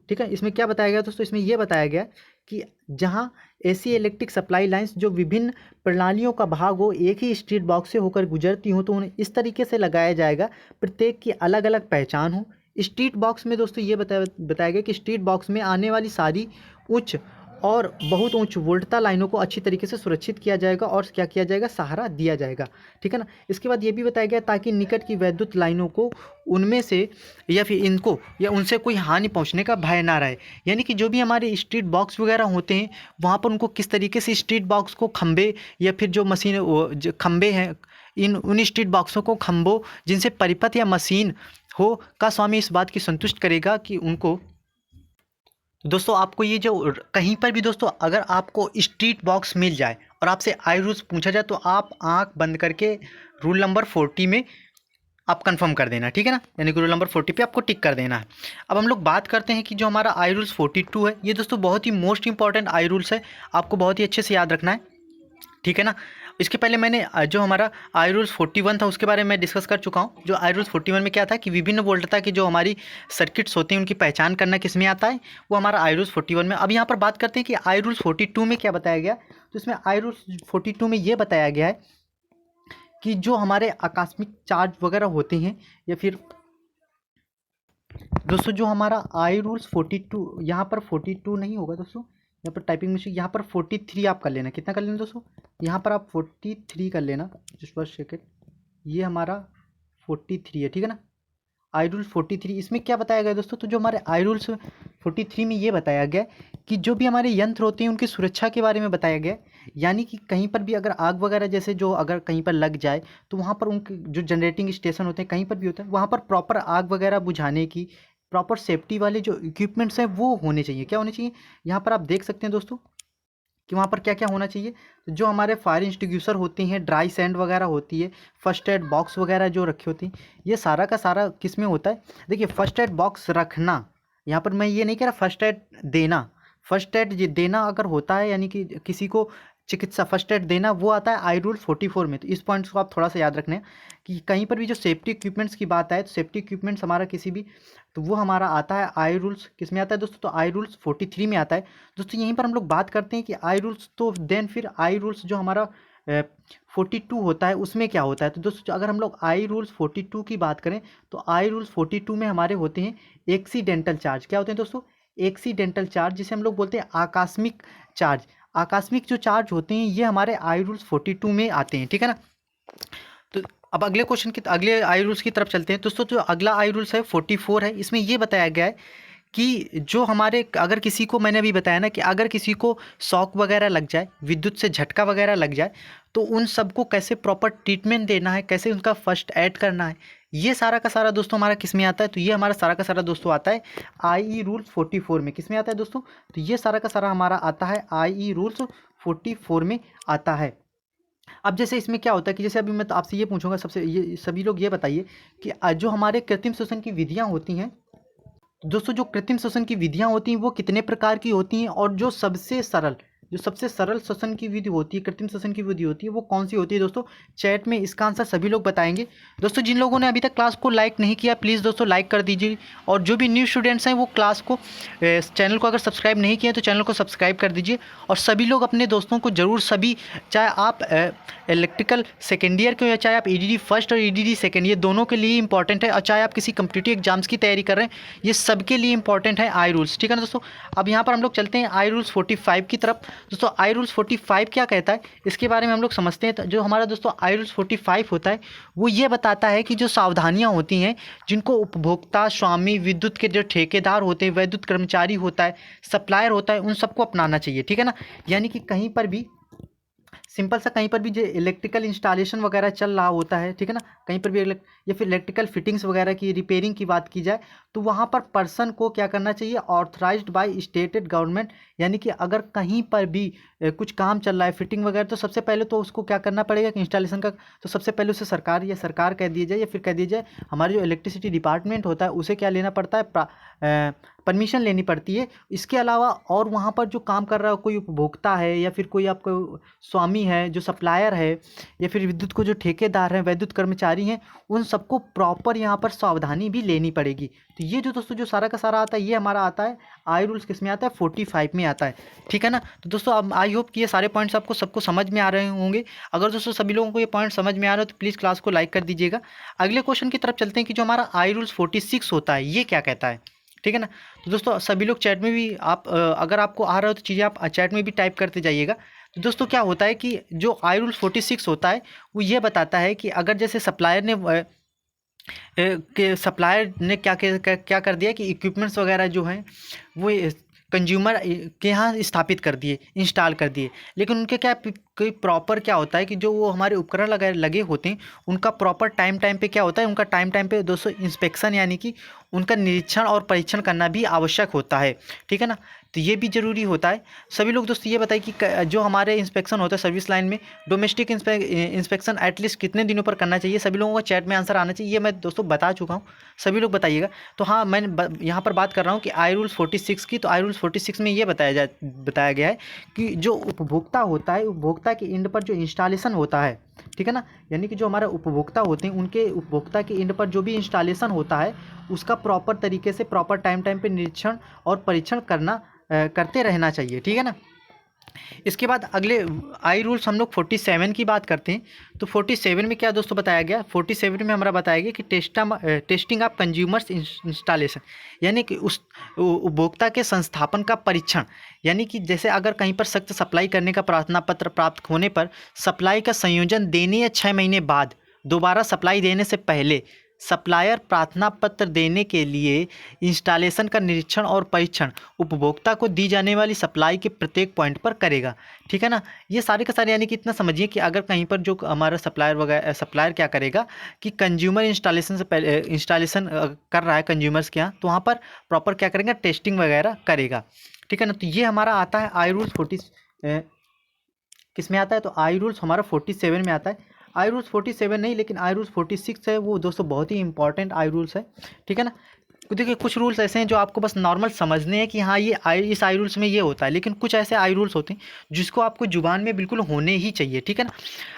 ठीक है। इसमें क्या बताया गया दोस्तों, इसमें ये बताया गया कि जहां ऐसी इलेक्ट्रिक सप्लाई लाइंस जो विभिन्न प्रणालियों का भाग हो, एक ही स्ट्रीट बॉक्स से होकर गुजरती हो, तो उन्हें इस तरीके से लगाया जाएगा प्रत्येक की अलग अलग पहचान हो। स्ट्रीट बॉक्स में दोस्तों ये बताया गया कि स्ट्रीट बॉक्स में आने वाली सारी उच्च और बहुत उच्च वोल्टता लाइनों को अच्छी तरीके से सुरक्षित किया जाएगा और क्या किया जाएगा, सहारा दिया जाएगा। ठीक है ना। इसके बाद ये भी बताया गया ताकि निकट की वैद्युत लाइनों को उनमें से या फिर इनको या उनसे कोई हानि पहुंचने का भय ना रहे। यानी कि जो भी हमारे स्ट्रीट बॉक्स वगैरह होते हैं वहाँ पर उनको किस तरीके से स्ट्रीट बॉक्स को खंबे या फिर जो मशीन जो खंबे हैं, उन स्ट्रीट बॉक्सों को खंभों जिनसे परिपथ या मशीन हो का स्वामी इस बात की संतुष्ट करेगा कि उनको। तो दोस्तों आपको ये जो कहीं पर भी दोस्तों अगर आपको स्ट्रीट बॉक्स मिल जाए और आपसे आई रूल्स पूछा जाए तो आप आंख बंद करके रूल नंबर 40 में आप कंफर्म कर देना। ठीक है ना, यानी कि रूल नंबर 40 पे आपको टिक कर देना है। अब हम लोग बात करते हैं कि जो हमारा आई रूल्स 42 है, ये दोस्तों बहुत ही मोस्ट इंपॉर्टेंट आई रूल्स है, आपको बहुत ही अच्छे से याद रखना है। ठीक है ना। इसके पहले मैंने जो हमारा आई रूल्स 41 था उसके बारे में डिस्कस कर चुका हूँ। जो आई रूल्स 41 में क्या था कि विभिन्न वोल्टता की जो हमारी सर्किट्स होती हैं उनकी पहचान करना किस में आता है, वो हमारा आई रूल्स 41 में। अब यहाँ पर बात करते हैं कि आई रूल्स 42 में क्या बताया गया। तो इसमें आई रूल्स 42 में ये बताया गया है कि जो हमारे आकस्मिक चार्ज वगैरह होते हैं या फिर दोस्तों जो हमारा आई रूल्स 42, यहाँ पर 42 नहीं होगा दोस्तों, यहाँ पर टाइपिंग मिस्टेक, यहाँ पर 43 आप कर लेना। कितना कर लेना दोस्तों, यहाँ पर आप 43 कर लेना, जस्ट फर्स्ट सेकेंड, ये हमारा 43 है। ठीक है ना। आई रूल्स 43 इसमें क्या बताया गया दोस्तों, तो जो हमारे आई रूल्स 43 में ये बताया गया कि जो भी हमारे यंत्र होते हैं उनकी सुरक्षा के बारे में बताया गया। यानी कि कहीं पर भी अगर आग वगैरह जैसे जो अगर कहीं पर लग जाए तो वहाँ पर उनके जो जनरेटिंग स्टेशन होते हैं कहीं पर भी होता है, वहाँ पर प्रॉपर आग वगैरह बुझाने की प्रॉपर सेफ्टी वाले जो इक्विपमेंट्स हैं वो होने चाहिए। क्या होने चाहिए, यहाँ पर आप देख सकते हैं दोस्तों कि वहाँ पर क्या क्या होना चाहिए। तो जो हमारे फायर एक्सटिंग्विशर होते हैं, ड्राई सैंड वगैरह होती है, फर्स्ट एड बॉक्स वगैरह जो रखे होती हैं, ये सारा का सारा किस में होता है। देखिए फर्स्ट एड बॉक्स रखना, यहाँ पर मैं ये नहीं कह रहा फर्स्ट एड देना, फर्स्ट एड देना अगर होता है यानी कि किसी को चिकित्सा फर्स्ट एड देना वो आता है आई रूल 44 में। तो इस पॉइंट्स को आप थोड़ा सा याद रखना है कि कहीं पर भी जो सेफ्टी इक्विपमेंट्स की बात आए तो सेफ्टी इक्विपमेंट्स हमारा किसी भी, तो वो हमारा आता है आई रूल्स किस में आता है दोस्तों, तो आई रूल्स 43 में आता है। दोस्तों यहीं पर हम लोग बात करते हैं कि आई रूल्स, तो देन फिर आई रूल्स जो हमारा 42 होता है उसमें क्या होता है। तो दोस्तों अगर हम लोग आई रूल्स 42 की बात करें तो आई रूल्स 42 में हमारे होते हैं एक्सीडेंटल चार्ज। क्या होते हैं दोस्तों, एक्सीडेंटल चार्ज, जिसे हम लोग बोलते हैं आकस्मिक चार्ज। आकस्मिक जो चार्ज होते हैं ये हमारे आई रूल्स 42 में आते हैं। ठीक है ना। तो अब अगले क्वेश्चन की अगले आई रूल्स की तरफ चलते हैं दोस्तों। जो अगला आई रूल्स है 44 है, इसमें ये बताया गया है कि जो हमारे अगर किसी को, मैंने अभी बताया ना कि अगर किसी को शॉक वगैरह लग जाए, विद्युत से झटका वगैरह लग जाए, तो उन सबको कैसे प्रॉपर ट्रीटमेंट देना है, कैसे उनका फर्स्ट एड करना है, ये सारा का सारा दोस्तों हमारा किस में आता है। तो ये हमारा सारा का सारा दोस्तों आता है आई रूल्स 44 में। किस में आता है दोस्तों, तो ये सारा का सारा हमारा आता है आई रूल्स 44 में आता है। अब जैसे इसमें क्या होता है कि जैसे अभी मैं तो आपसे ये पूछूंगा, सबसे ये सभी लोग ये बताइए कि जो हमारे कृत्रिम श्वसन की विधियां होती हैं दोस्तों, जो कृत्रिम श्वसन की विधियां होती हैं वो कितने प्रकार की होती हैं, और जो सबसे सरल श्वसन की विधि होती है, कृत्रिम श्वसन की विधि होती है, वो कौन सी होती है दोस्तों। चैट में इसका आंसर सभी लोग बताएंगे। दोस्तों जिन लोगों ने अभी तक क्लास को लाइक नहीं किया प्लीज़ दोस्तों लाइक कर दीजिए, और जो भी न्यू स्टूडेंट्स हैं वो क्लास को चैनल को अगर सब्सक्राइब नहीं किया तो चैनल को सब्सक्राइब कर दीजिए। और सभी लोग अपने दोस्तों को ज़रूर, सभी, चाहे आप इलेक्ट्रिकल सेकेंड ईयर के हो या चाहे आप ईडीडी फर्स्ट और ईडीडी सेकेंड, ये दोनों के लिए इंपॉर्टेंट है, और चाहे आप किसी कम्पिटिटिव एग्जाम्स की तैयारी कर रहे हैं, ये सबके लिए इंपॉर्टेंट है आई रूल्स। ठीक है ना दोस्तों। अब यहाँ पर हम लोग चलते हैं आई रूल्स 45 की तरफ। दोस्तों आई रूल्स 45 क्या कहता है इसके बारे में हम लोग समझते हैं। तो जो हमारा दोस्तों आई रूल्स 45 होता है वो ये बताता है कि जो सावधानियाँ होती हैं जिनको उपभोक्ता, स्वामी, विद्युत के जो ठेकेदार होते हैं, विद्युत कर्मचारी होता है, सप्लायर होता है, उन सबको अपनाना चाहिए। ठीक है ना। यानी कि कहीं पर भी सिंपल सा, कहीं पर भी जो इलेक्ट्रिकल इंस्टॉलेशन वगैरह चल रहा होता है, ठीक है ना, कहीं पर भी या फिर इलेक्ट्रिकल फिटिंग्स वगैरह की रिपेयरिंग की बात की जाए तो वहाँ पर पर्सन को क्या करना चाहिए, ऑथराइज्ड बाय स्टेटेड गवर्नमेंट। यानी कि अगर कहीं पर भी कुछ काम चल रहा है फिटिंग वगैरह, तो सबसे पहले तो उसको क्या करना पड़ेगा कि इंस्टॉलेशन का, तो सबसे पहले उसे सरकार कह दिया जाए या फिर कह दिया जाए हमारे जो इलेक्ट्रिसिटी डिपार्टमेंट होता है उसे क्या लेना पड़ता है, परमिशन लेनी पड़ती है। इसके अलावा और वहाँ पर जो काम कर रहा है कोई उपभोक्ता है या फिर कोई आपको स्वामी है, जो सप्लायर है, या फिर विद्युत को जो ठेकेदार हैं, विद्युत कर्मचारी हैं, उन सबको प्रॉपर यहाँ पर सावधानी भी लेनी पड़ेगी। तो ये जो दोस्तों जो सारा का सारा आता है ये हमारा आता है आई रूल्स किस में आता है 45 में आता है, ठीक है ना। तो दोस्तों अब आई होप कि ये सारे पॉइंट्स आपको सबको समझ में आ रहे होंगे। अगर दोस्तों सभी लोगों को ये पॉइंट समझ में आ रहे हो तो प्लीज़ क्लास को लाइक कर दीजिएगा। अगले क्वेश्चन की तरफ चलते हैं कि जो हमारा आई रूल्स 46 होता है ये क्या कहता है, ठीक है ना। तो दोस्तों सभी लोग चैट में भी आप अगर आपको आ रहा हो तो चीज़ें आप चैट में भी टाइप करते जाइएगा। तो दोस्तों क्या होता है कि जो आई रूल 46 होता है वो ये बताता है कि अगर जैसे सप्लायर ने क्या कर दिया कि इक्विपमेंट्स वगैरह जो हैं वो कंज्यूमर के यहाँ स्थापित कर दिए, इंस्टॉल कर दिए, लेकिन उनके क्या कोई प्रॉपर क्या होता है कि जो वो हमारे उपकरण लगे होते हैं उनका प्रॉपर टाइम पे क्या होता है, उनका टाइम पे दोस्तों इंस्पेक्शन यानी कि उनका निरीक्षण और परीक्षण करना भी आवश्यक होता है, ठीक है ना। तो ये भी ज़रूरी होता है। सभी लोग दोस्तों ये बताइए कि जो हमारे इंस्पेक्शन होता है सर्विस लाइन में डोमेस्टिक इंस्पेक्शन एटलीस्ट कितने दिनों पर करना चाहिए, सभी लोगों का चैट में आंसर आना चाहिए। ये मैं दोस्तों बता चुका हूँ, सभी लोग बताइएगा। तो हाँ मैंने यहाँ पर बात कर रहा हूँ कि आई रूल्स 46 की। तो आई रूल्स 46 में ये बताया गया है कि जो उपभोक्ता होता है, उपभोक्ता के एंड पर जो इंस्टॉलेशन होता है, ठीक है ना, यानी कि जो हमारे उपभोक्ता होते हैं उनके उपभोक्ता के एंड पर जो भी इंस्टॉलेशन होता है उसका प्रॉपर तरीके से प्रॉपर टाइम पे निरीक्षण और परीक्षण करते रहना चाहिए, ठीक है ना। इसके बाद अगले आई रूल्स हम लोग 47 की बात करते हैं। तो 47 में क्या दोस्तों बताया गया, 47 में हमारा बताया गया कि टेस्टिंग ऑफ कंज्यूमर्स इंस्टॉलेशन, यानी कि उस उपभोक्ता के संस्थापन का परीक्षण, यानी कि जैसे अगर कहीं पर सख्त सप्लाई करने का प्रार्थना पत्र प्राप्त होने पर सप्लाई का संयोजन देने या 6 महीने बाद दोबारा सप्लाई देने से पहले सप्लायर प्रार्थना पत्र देने के लिए इंस्टॉलेशन का निरीक्षण और परीक्षण उपभोक्ता को दी जाने वाली सप्लाई के प्रत्येक पॉइंट पर करेगा, ठीक है ना। ये सारे का सारे यानी कि इतना समझिए कि अगर कहीं पर जो हमारा सप्लायर क्या करेगा कि कंज्यूमर इंस्टॉलेशन से पहले इंस्टॉलेशन कर रहा है कंज्यूमर्स के यहाँ, तो वहाँ पर प्रॉपर क्या करेगा टेस्टिंग वगैरह करेगा, ठीक है ना। तो ये हमारा आता है आई रूल्स 40 किस में आता है, तो आई रूल्स हमारा 47 में आता है। आई रूल्स 47 नहीं लेकिन आई रूल्स 46 है वो दोस्तों बहुत ही इंपॉर्टेंट आई रूल्स है, ठीक है ना। देखिए कुछ रूल्स ऐसे हैं जो आपको बस नॉर्मल समझने हैं कि हाँ ये इस आई रूल्स में ये होता है, लेकिन कुछ ऐसे आई रूल्स होते हैं जिसको आपको जुबान में बिल्कुल होने ही चाहिए, ठीक है ना।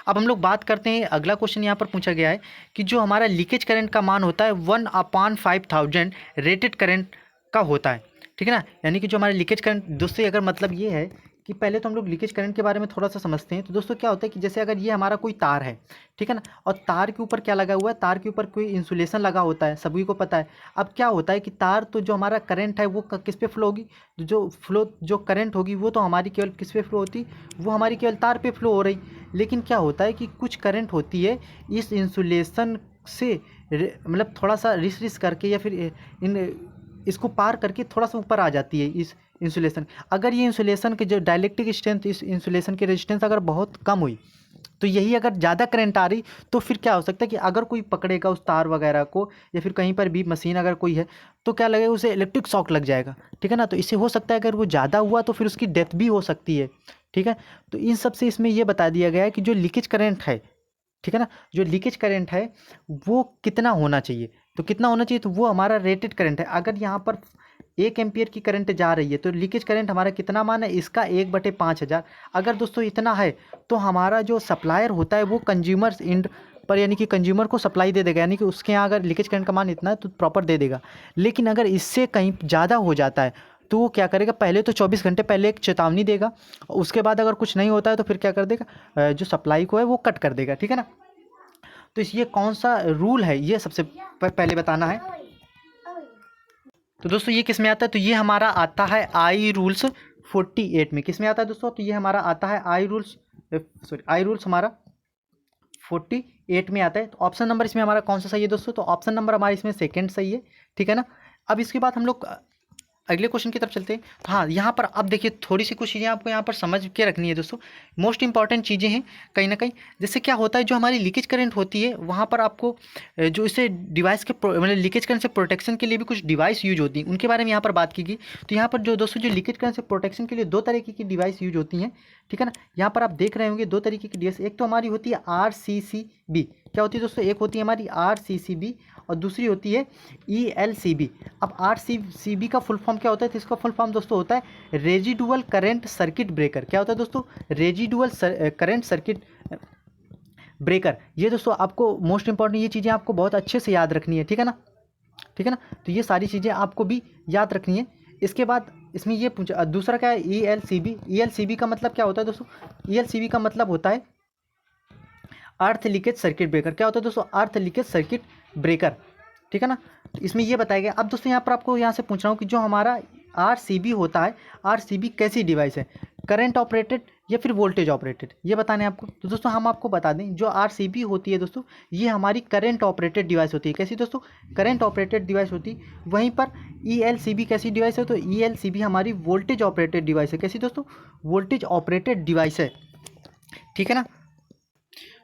अब हम लोग बात करते हैं, अगला क्वेश्चन यहाँ पर पूछा गया है कि जो हमारा लीकेज करंट का मान होता है 1/5000 रेटेड करंट का होता है, ठीक है ना। यानी कि जो हमारा लीकेज करंट दोस्तों अगर मतलब ये है कि पहले तो हम लोग लीकेज करंट के बारे में थोड़ा सा समझते हैं। तो दोस्तों क्या होता है कि जैसे अगर ये हमारा कोई तार है, ठीक है ना, और तार के ऊपर क्या लगा हुआ है, तार के ऊपर कोई इंसुलेशन लगा होता है, सभी को पता है। अब क्या होता है कि तार तो जो हमारा करंट है वो किस पे फ्लो होगी, जो करंट होगी वो तो हमारी केवल किस पे फ्लो होती, वो हमारी केवल तार पे फ्लो हो रही। लेकिन क्या होता है कि कुछ करंट होती है इस इंसुलेशन से मतलब थोड़ा सा रिस करके या फिर इसको पार करके थोड़ा सा ऊपर आ जाती है इस इंसुलेशन। अगर ये इंसुलेशन के जो डाइलेक्ट्रिक स्ट्रेंथ, इस इंसुलेशन की रेजिस्टेंस अगर बहुत कम हुई तो यही अगर ज़्यादा करंट आ रही तो फिर क्या हो सकता है कि अगर कोई पकड़ेगा उस तार वगैरह को या फिर कहीं पर भी मशीन अगर कोई है तो क्या लगेगा, उसे इलेक्ट्रिक शॉक लग जाएगा, ठीक है ना। तो इससे हो सकता है अगर वो ज़्यादा हुआ तो फिर उसकी डेथ भी हो सकती है, ठीक है। तो इन सब से इसमें यह बता दिया गया है कि जो लीकेज करंट है, ठीक है ना, जो लीकेज करंट है वो कितना होना चाहिए। तो कितना होना चाहिए, तो वो हमारा रेटेड करंट है। अगर यहाँ पर 1 एम्पियर की करंट जा रही है तो लीकेज करंट हमारा कितना मान है, इसका 1/5000। अगर दोस्तों इतना है तो हमारा जो सप्लायर होता है वो कंज्यूमर्स एंड पर यानी कि कंज्यूमर को सप्लाई दे देगा, यानी कि उसके यहाँ अगर लीकेज करंट का मान इतना है तो प्रॉपर दे देगा। लेकिन अगर इससे कहीं ज़्यादा हो जाता है तो वो क्या करेगा, पहले तो 24 घंटे पहले एक चेतावनी देगा, उसके बाद अगर कुछ नहीं होता है तो फिर क्या कर देगा, जो सप्लाई को है वो कट कर देगा, ठीक है ना। तो ये कौन सा रूल है ये सबसे पहले बताना है। तो दोस्तों ये किस में आता है, तो ये हमारा आता है आई रूल्स 48 में। किस में आता है दोस्तों, तो ये हमारा आता है आई रूल्स हमारा 48 में आता है। तो ऑप्शन नंबर इसमें हमारा कौन सा सही है दोस्तों, तो ऑप्शन नंबर हमारा इसमें सेकंड सही है, ठीक है ना। अब इसके बाद हम लोग अगले क्वेश्चन की तरफ चलते हैं। तो हाँ यहाँ पर अब देखिए थोड़ी सी कुछ चीज़ें आपको यहाँ पर समझ के रखनी है दोस्तों, मोस्ट इंपॉर्टेंट चीज़ें हैं कहीं ना कहीं। जैसे क्या होता है, जो हमारी लीकेज करंट होती है वहाँ पर आपको जो इसे डिवाइस के मतलब लीकेज करंट से प्रोटेक्शन के लिए भी कुछ डिवाइस यूज होती हैं, उनके बारे में यहाँ पर बात की गई। तो यहाँ पर जो दोस्तों जो लीकेज करंट से प्रोटेक्शन के लिए 2 तरीके की डिवाइस यूज होती हैं, ठीक है ना। यहाँ पर आप देख रहे होंगे 2 तरीके की डिवाइस, एक तो हमारी होती है RCCB। क्या होती है दोस्तों, एक होती है हमारी RCCB और दूसरी होती है ELCB। अब RCCB का फुल फॉर्म क्या होता है, तो इसका फुल फॉर्म दोस्तों होता है रेजिडुअल करंट सर्किट ब्रेकर। क्या होता है दोस्तों, रेजिडुअल करंट सर्किट ब्रेकर। ये दोस्तों आपको मोस्ट इंपॉर्टेंट ये चीज़ें आपको बहुत अच्छे से याद रखनी है, ठीक है ना। ठीक है ना। तो ये सारी चीज़ें आपको भी याद रखनी है। इसके बाद इसमें ये पूछा दूसरा क्या है, ELCB। ELCB का मतलब क्या होता है दोस्तों? ELCB का मतलब होता है अर्थ लीकेज सर्किट ब्रेकर। क्या होता है दोस्तों? अर्थ लीकेज सर्किट ब्रेकर, ठीक है ना। तो इसमें ये बताया गया। अब दोस्तों यहाँ पर आपको यहाँ से पूछ रहा हूँ कि जो हमारा RCB होता है, RCB कैसी डिवाइस है, करंट ऑपरेटेड या फिर वोल्टेज ऑपरेटेड, ये बताने आपको। तो दोस्तों हम आपको बता दें, जो RCB होती है दोस्तों, ये हमारी करंट ऑपरेटेड डिवाइस होती है। कैसी दोस्तों? करंट ऑपरेटेड डिवाइस होती है। वहीं पर ELCB कैसी डिवाइस है? तो ELCB हमारी वोल्टेज ऑपरेटेड डिवाइस है। कैसी दोस्तों? वोल्टेज ऑपरेटेड डिवाइस है, ठीक है ना।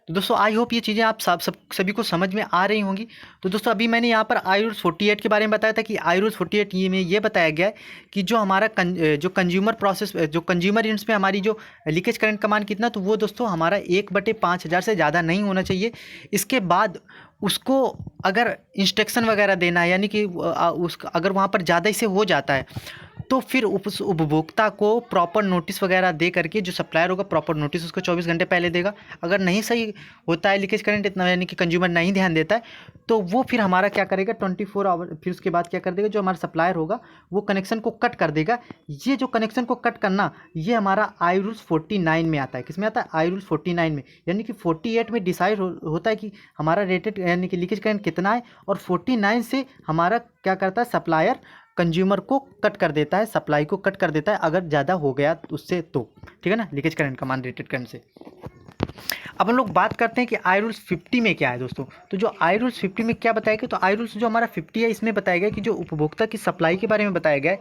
तो दोस्तों आई होप ये चीज़ें आप सभी को समझ में आ रही होंगी। तो दोस्तों अभी मैंने यहाँ पर आई रूल्स 48 के बारे में बताया था कि आई रूल्स 48 ये में ये बताया गया है कि जो हमारा जो कंज्यूमर प्रोसेस, जो कंज्यूमर यूनिट्स में हमारी जो लीकेज करंट का मान कितना, तो वो दोस्तों हमारा 1/5000 से ज़्यादा नहीं होना चाहिए। इसके बाद उसको अगर इंस्ट्रक्शन वगैरह देना है, यानी कि उसका अगर वहाँ पर ज़्यादा इसे हो जाता है तो फिर उस उपभोक्ता को प्रॉपर नोटिस वगैरह दे करके, जो सप्लायर होगा प्रॉपर नोटिस उसको 24 घंटे पहले देगा। अगर नहीं सही होता है लीकेज करंट इतना, यानी कि कंज्यूमर नहीं ध्यान देता है, तो वो फिर हमारा क्या करेगा, 24 आवर फिर उसके बाद क्या कर देगा, जो हमारा सप्लायर होगा वो कनेक्शन को कट कर देगा। ये जो कनेक्शन को कट करना, ये हमारा आई रूल्स 49 में आता है। किस में आता है? आई रूल्स 49 में। यानी कि 48 में डिसाइड होता है कि हमारा रेटेड यानी कि लीकेज करंट कितना है, और 49 से हमारा क्या करता है, सप्लायर कंज्यूमर को कट कर देता है, सप्लाई को कट कर देता है अगर ज़्यादा हो गया उससे तो, ठीक है ना, लीकेज करंट का मान रेटेड करंट से। अब हम लोग बात करते हैं कि आई रूल्स 50 में क्या है दोस्तों। तो जो आई रूल्स 50 में क्या बताया गया, तो आई रूल्स जो हमारा 50 है, इसमें बताया गया कि जो उपभोक्ता की सप्लाई के बारे में बताया गया है।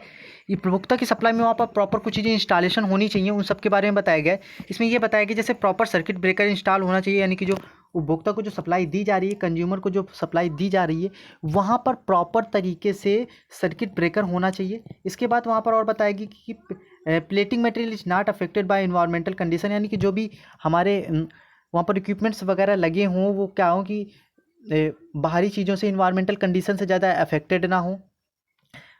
उपभोक्ता की सप्लाई में वहाँ पर प्रॉपर कुछ चीज़ें इंस्टॉलेशन होनी चाहिए, उन सब के बारे में बताया गया है। इसमें ये बताया गया जैसे प्रॉपर सर्किट ब्रेकर इंस्टॉल होना चाहिए, यानी कि जो उपभोक्ता को जो सप्लाई दी जा रही है, कंज्यूमर को जो सप्लाई दी जा रही है, वहाँ पर प्रॉपर तरीके से सर्किट ब्रेकर होना चाहिए। इसके बाद वहाँ पर और बताएगी कि plating material is not affected by environmental condition, यानी कि जो भी हमारे वहाँ पर इक्विपमेंट्स वगैरह लगे हों वो क्या हो कि बाहरी चीज़ों से, इन्वायरमेंटल कंडीशन से ज़्यादा अफेक्टेड ना हो।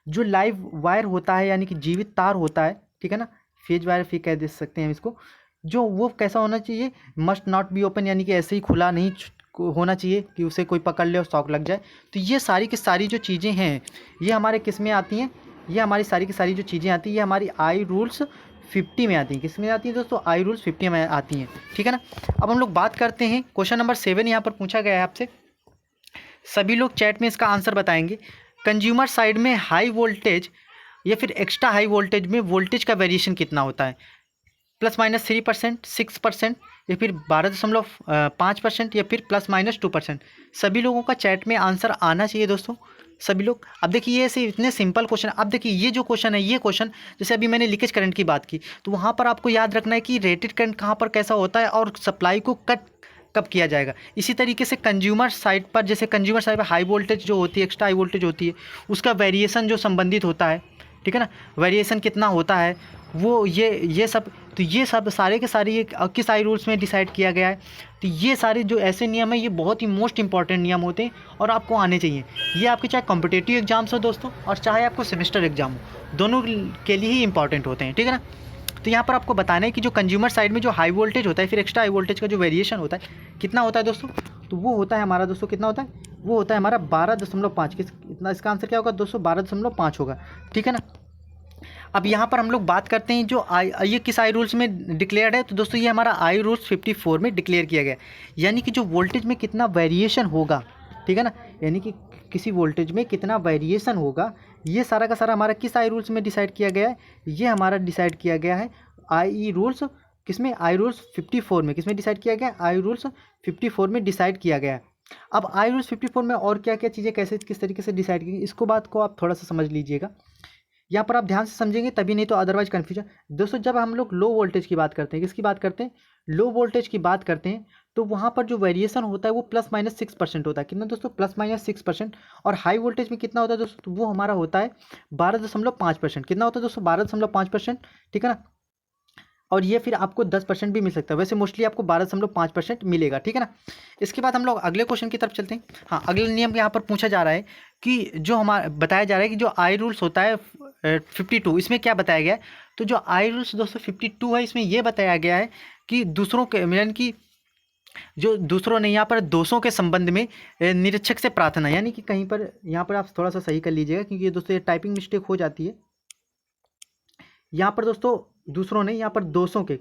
जो लाइव वायर होता है, यानी कि जीवित तार होता है, ठीक है ना, फेज वायर भी कह दे सकते हैं इसको, जो वो कैसा होना चाहिए, मस्ट नॉट बी ओपन, यानी कि ऐसे ही खुला नहीं होना चाहिए कि उसे कोई पकड़ ले और शॉक लग जाए। तो ये सारी की सारी जो चीज़ें हैं, ये हमारे किस में आती हैं, ये हमारी सारी की सारी जो चीज़ें आती हैं, ये हमारी आई रूल्स 50 में आती हैं। किस में आती हैं दोस्तों? आई रूल्स 50 में आती हैं, ठीक है ना। अब हम लोग बात करते हैं, क्वेश्चन नंबर 7 यहाँ पर पूछा गया है आपसे। सभी लोग चैट में इसका आंसर बताएंगे। कंज्यूमर साइड में हाई वोल्टेज या फिर एक्स्ट्रा हाई वोल्टेज में वोल्टेज का वेरिएशन कितना होता है? +-3%, 6% या फिर 12.5% या फिर +-2%। सभी लोगों का चैट में आंसर आना चाहिए दोस्तों, सभी लोग। अब देखिए ये ऐसे इतने सिंपल क्वेश्चन। अब देखिए ये जो क्वेश्चन है, ये क्वेश्चन जैसे अभी मैंने लीकेज करंट की बात की, तो वहाँ पर आपको याद रखना है कि रेटेड करंट कहाँ पर कैसा होता है और सप्लाई को कट कब किया जाएगा। इसी तरीके से कंज्यूमर साइड पर, जैसे कंज्यूमर साइड पर हाई वोल्टेज जो होती है, एक्स्ट्रा हाई वोल्टेज होती है, उसका वेरिएशन जो संबंधित होता है, ठीक है ना, वेरिएशन कितना होता है वो ये सब, तो ये सब सारे के सारे ये किस आई रूल्स में डिसाइड किया गया है। तो ये सारे जो ऐसे नियम है, ये बहुत ही मोस्ट इंपॉर्टेंट नियम होते हैं और आपको आने चाहिए। ये आपके चाहे कॉम्पिटिटिव एग्जाम्स हो दोस्तों, और चाहे आपको सेमेस्टर एग्जाम हो, दोनों के लिए ही इंपॉर्टेंट होते हैं, ठीक है ना। तो यहाँ पर आपको बताना है कि जो कंज्यूमर साइड में जो हाई वोल्टेज होता है, फिर एक्स्ट्रा हाई वोल्टेज का जो वेरिएशन होता है कितना होता है दोस्तों, तो वो होता है हमारा दोस्तों, कितना होता है, वो होता है हमारा 12.5। कितना, इसका आंसर क्या होगा दोस्तों? 12.5 होगा, ठीक है ना। अब यहाँ पर हम लोग बात करते हैं जो ये किस आई रूल्स में डिक्लेयर्ड है, तो दोस्तों ये हमारा आई रूल्स 54 में डिक्लेयर किया गया है। यानी कि जो वोल्टेज में कितना वेरिएशन होगा, ठीक है ना, यानी कि किसी वोल्टेज में कितना वेरिएशन होगा, ये सारा का सारा हमारा किस आई रूल्स में डिसाइड किया गया है? ये हमारा डिसाइड किया गया है आई रूल्स किसमें? आई रूल्स 54 में। किसमें डिसाइड किया गया? आई रूल्स 54 में डिसाइड किया गया है। अब आई रूल्स 54 में और क्या क्या चीज़ें कैसे किस तरीके से डिसाइड की, इसको बात को आप थोड़ा सा समझ लीजिएगा। यहाँ पर आप ध्यान से समझेंगे तभी, नहीं तो अदरवाइज कन्फ्यूजन। दोस्तों जब हम लोग लो वोल्टेज की बात करते हैं, किसकी बात करते हैं? लो वोल्टेज की बात करते हैं, तो वहाँ पर जो वेरिएशन होता है वो +-6% होता है। कितना दोस्तों? +-6%। और हाई वोल्टेज में कितना होता है दोस्तों? तो वो हमारा होता है 12.5%। कितना होता है दोस्तों? 12.5%, ठीक है ना। और ये फिर आपको 10% भी मिल सकता है, वैसे मोस्टली आपको 12.5% मिलेगा, ठीक है ना। इसके बाद हम लोग अगले क्वेश्चन की तरफ चलते हैं। हाँ, अगले नियम यहाँ पर पूछा जा रहा है कि जो हमारा बताया जा रहा है कि जो आई रूल्स होता है 52, इसमें क्या बताया गया है? तो जो आई रूल्स दोस्तों 52 है, इसमें यह बताया गया है कि दूसरों के यानी कि जो दूसरों ने यहाँ पर दोषों के संबंध में निरीक्षक से प्रार्थना, यानी कि कहीं पर यहाँ पर आप थोड़ा सा सही कर लीजिएगा, क्योंकि ये दोस्तों ये टाइपिंग मिस्टेक हो जाती है। यहाँ पर दोस्तों दूसरों ने यहाँ पर दोषों के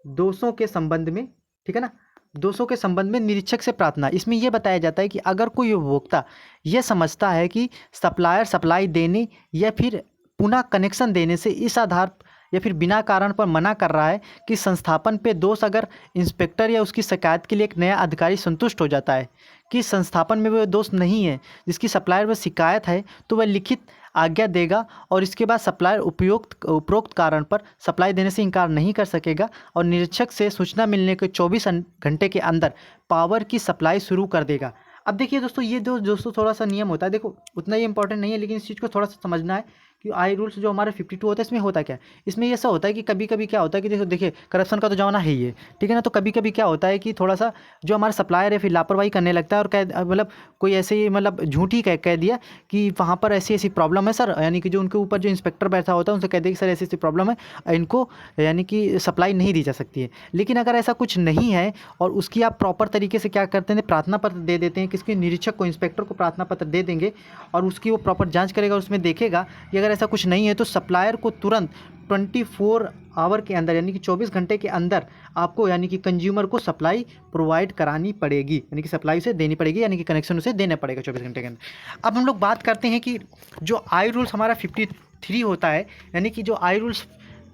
दोषों के संबंध में, ठीक है ना, दोषों के संबंध में निरीक्षक से प्रार्थना। इसमें यह बताया जाता है कि अगर कोई उपभोक्ता यह समझता है कि सप्लायर सप्लाई देने या फिर पुनः कनेक्शन देने से इस आधार या फिर बिना कारण पर मना कर रहा है कि संस्थापन पे दोष, अगर इंस्पेक्टर या उसकी शिकायत के लिए एक नया अधिकारी संतुष्ट हो जाता है कि संस्थापन में वह दोष नहीं है जिसकी सप्लायर में शिकायत है, तो वह लिखित आज्ञा देगा और इसके बाद सप्लायर उपरोक्त कारण पर सप्लाई देने से इनकार नहीं कर सकेगा और निरीक्षक से सूचना मिलने के 24 घंटे के अंदर पावर की सप्लाई शुरू कर देगा। अब देखिए दोस्तों, ये दोस्तों थोड़ा सा नियम होता है, देखो उतना ही इंपॉर्टेंट नहीं है, लेकिन इस चीज़ को थोड़ा सा समझना है कि आई रूल्स जो हमारे 52 होता है, इसमें होता क्या है। इसमें ये ऐसा होता है कि कभी कभी क्या होता है कि देखिए करप्शन का तो जमाना है ही है, ठीक है ना। तो कभी कभी क्या होता है कि थोड़ा सा जो हमारा सप्लायर है फिर लापरवाही करने लगता है और मतलब कोई ऐसे ही मतलब झूठी कह दिया कि वहाँ पर ऐसी ऐसी प्रॉब्लम है सर, यानी कि जो उनके ऊपर जो इंस्पेक्टर बैठा होता है उनसे कह दे कि सर ऐसी ऐसी प्रॉब्लम है, इनको यानी कि सप्लाई नहीं दी जा सकती है। लेकिन अगर ऐसा कुछ नहीं है और उसकी आप प्रॉपर तरीके से क्या करते हैं, प्रार्थना पत्र दे देते हैं, किसके निरीक्षक को, इंस्पेक्टर को प्रार्थना पत्र दे देंगे और उसकी वो प्रॉपर जांच करेगा, उसमें देखेगा कि अगर ऐसा कुछ नहीं है तो सप्लायर को तुरंत 24 आवर के अंदर, यानी कि 24 घंटे के अंदर आपको, यानी कि कंज्यूमर को सप्लाई प्रोवाइड करानी पड़ेगी, यानी कि सप्लाई उसे देनी पड़ेगी, यानी कि कनेक्शन उसे देना पड़ेगा 24 घंटे के अंदर। अब हम लोग बात करते हैं कि जो आई रूल्स हमारा 53 होता है, यानी कि जो आई रूल्स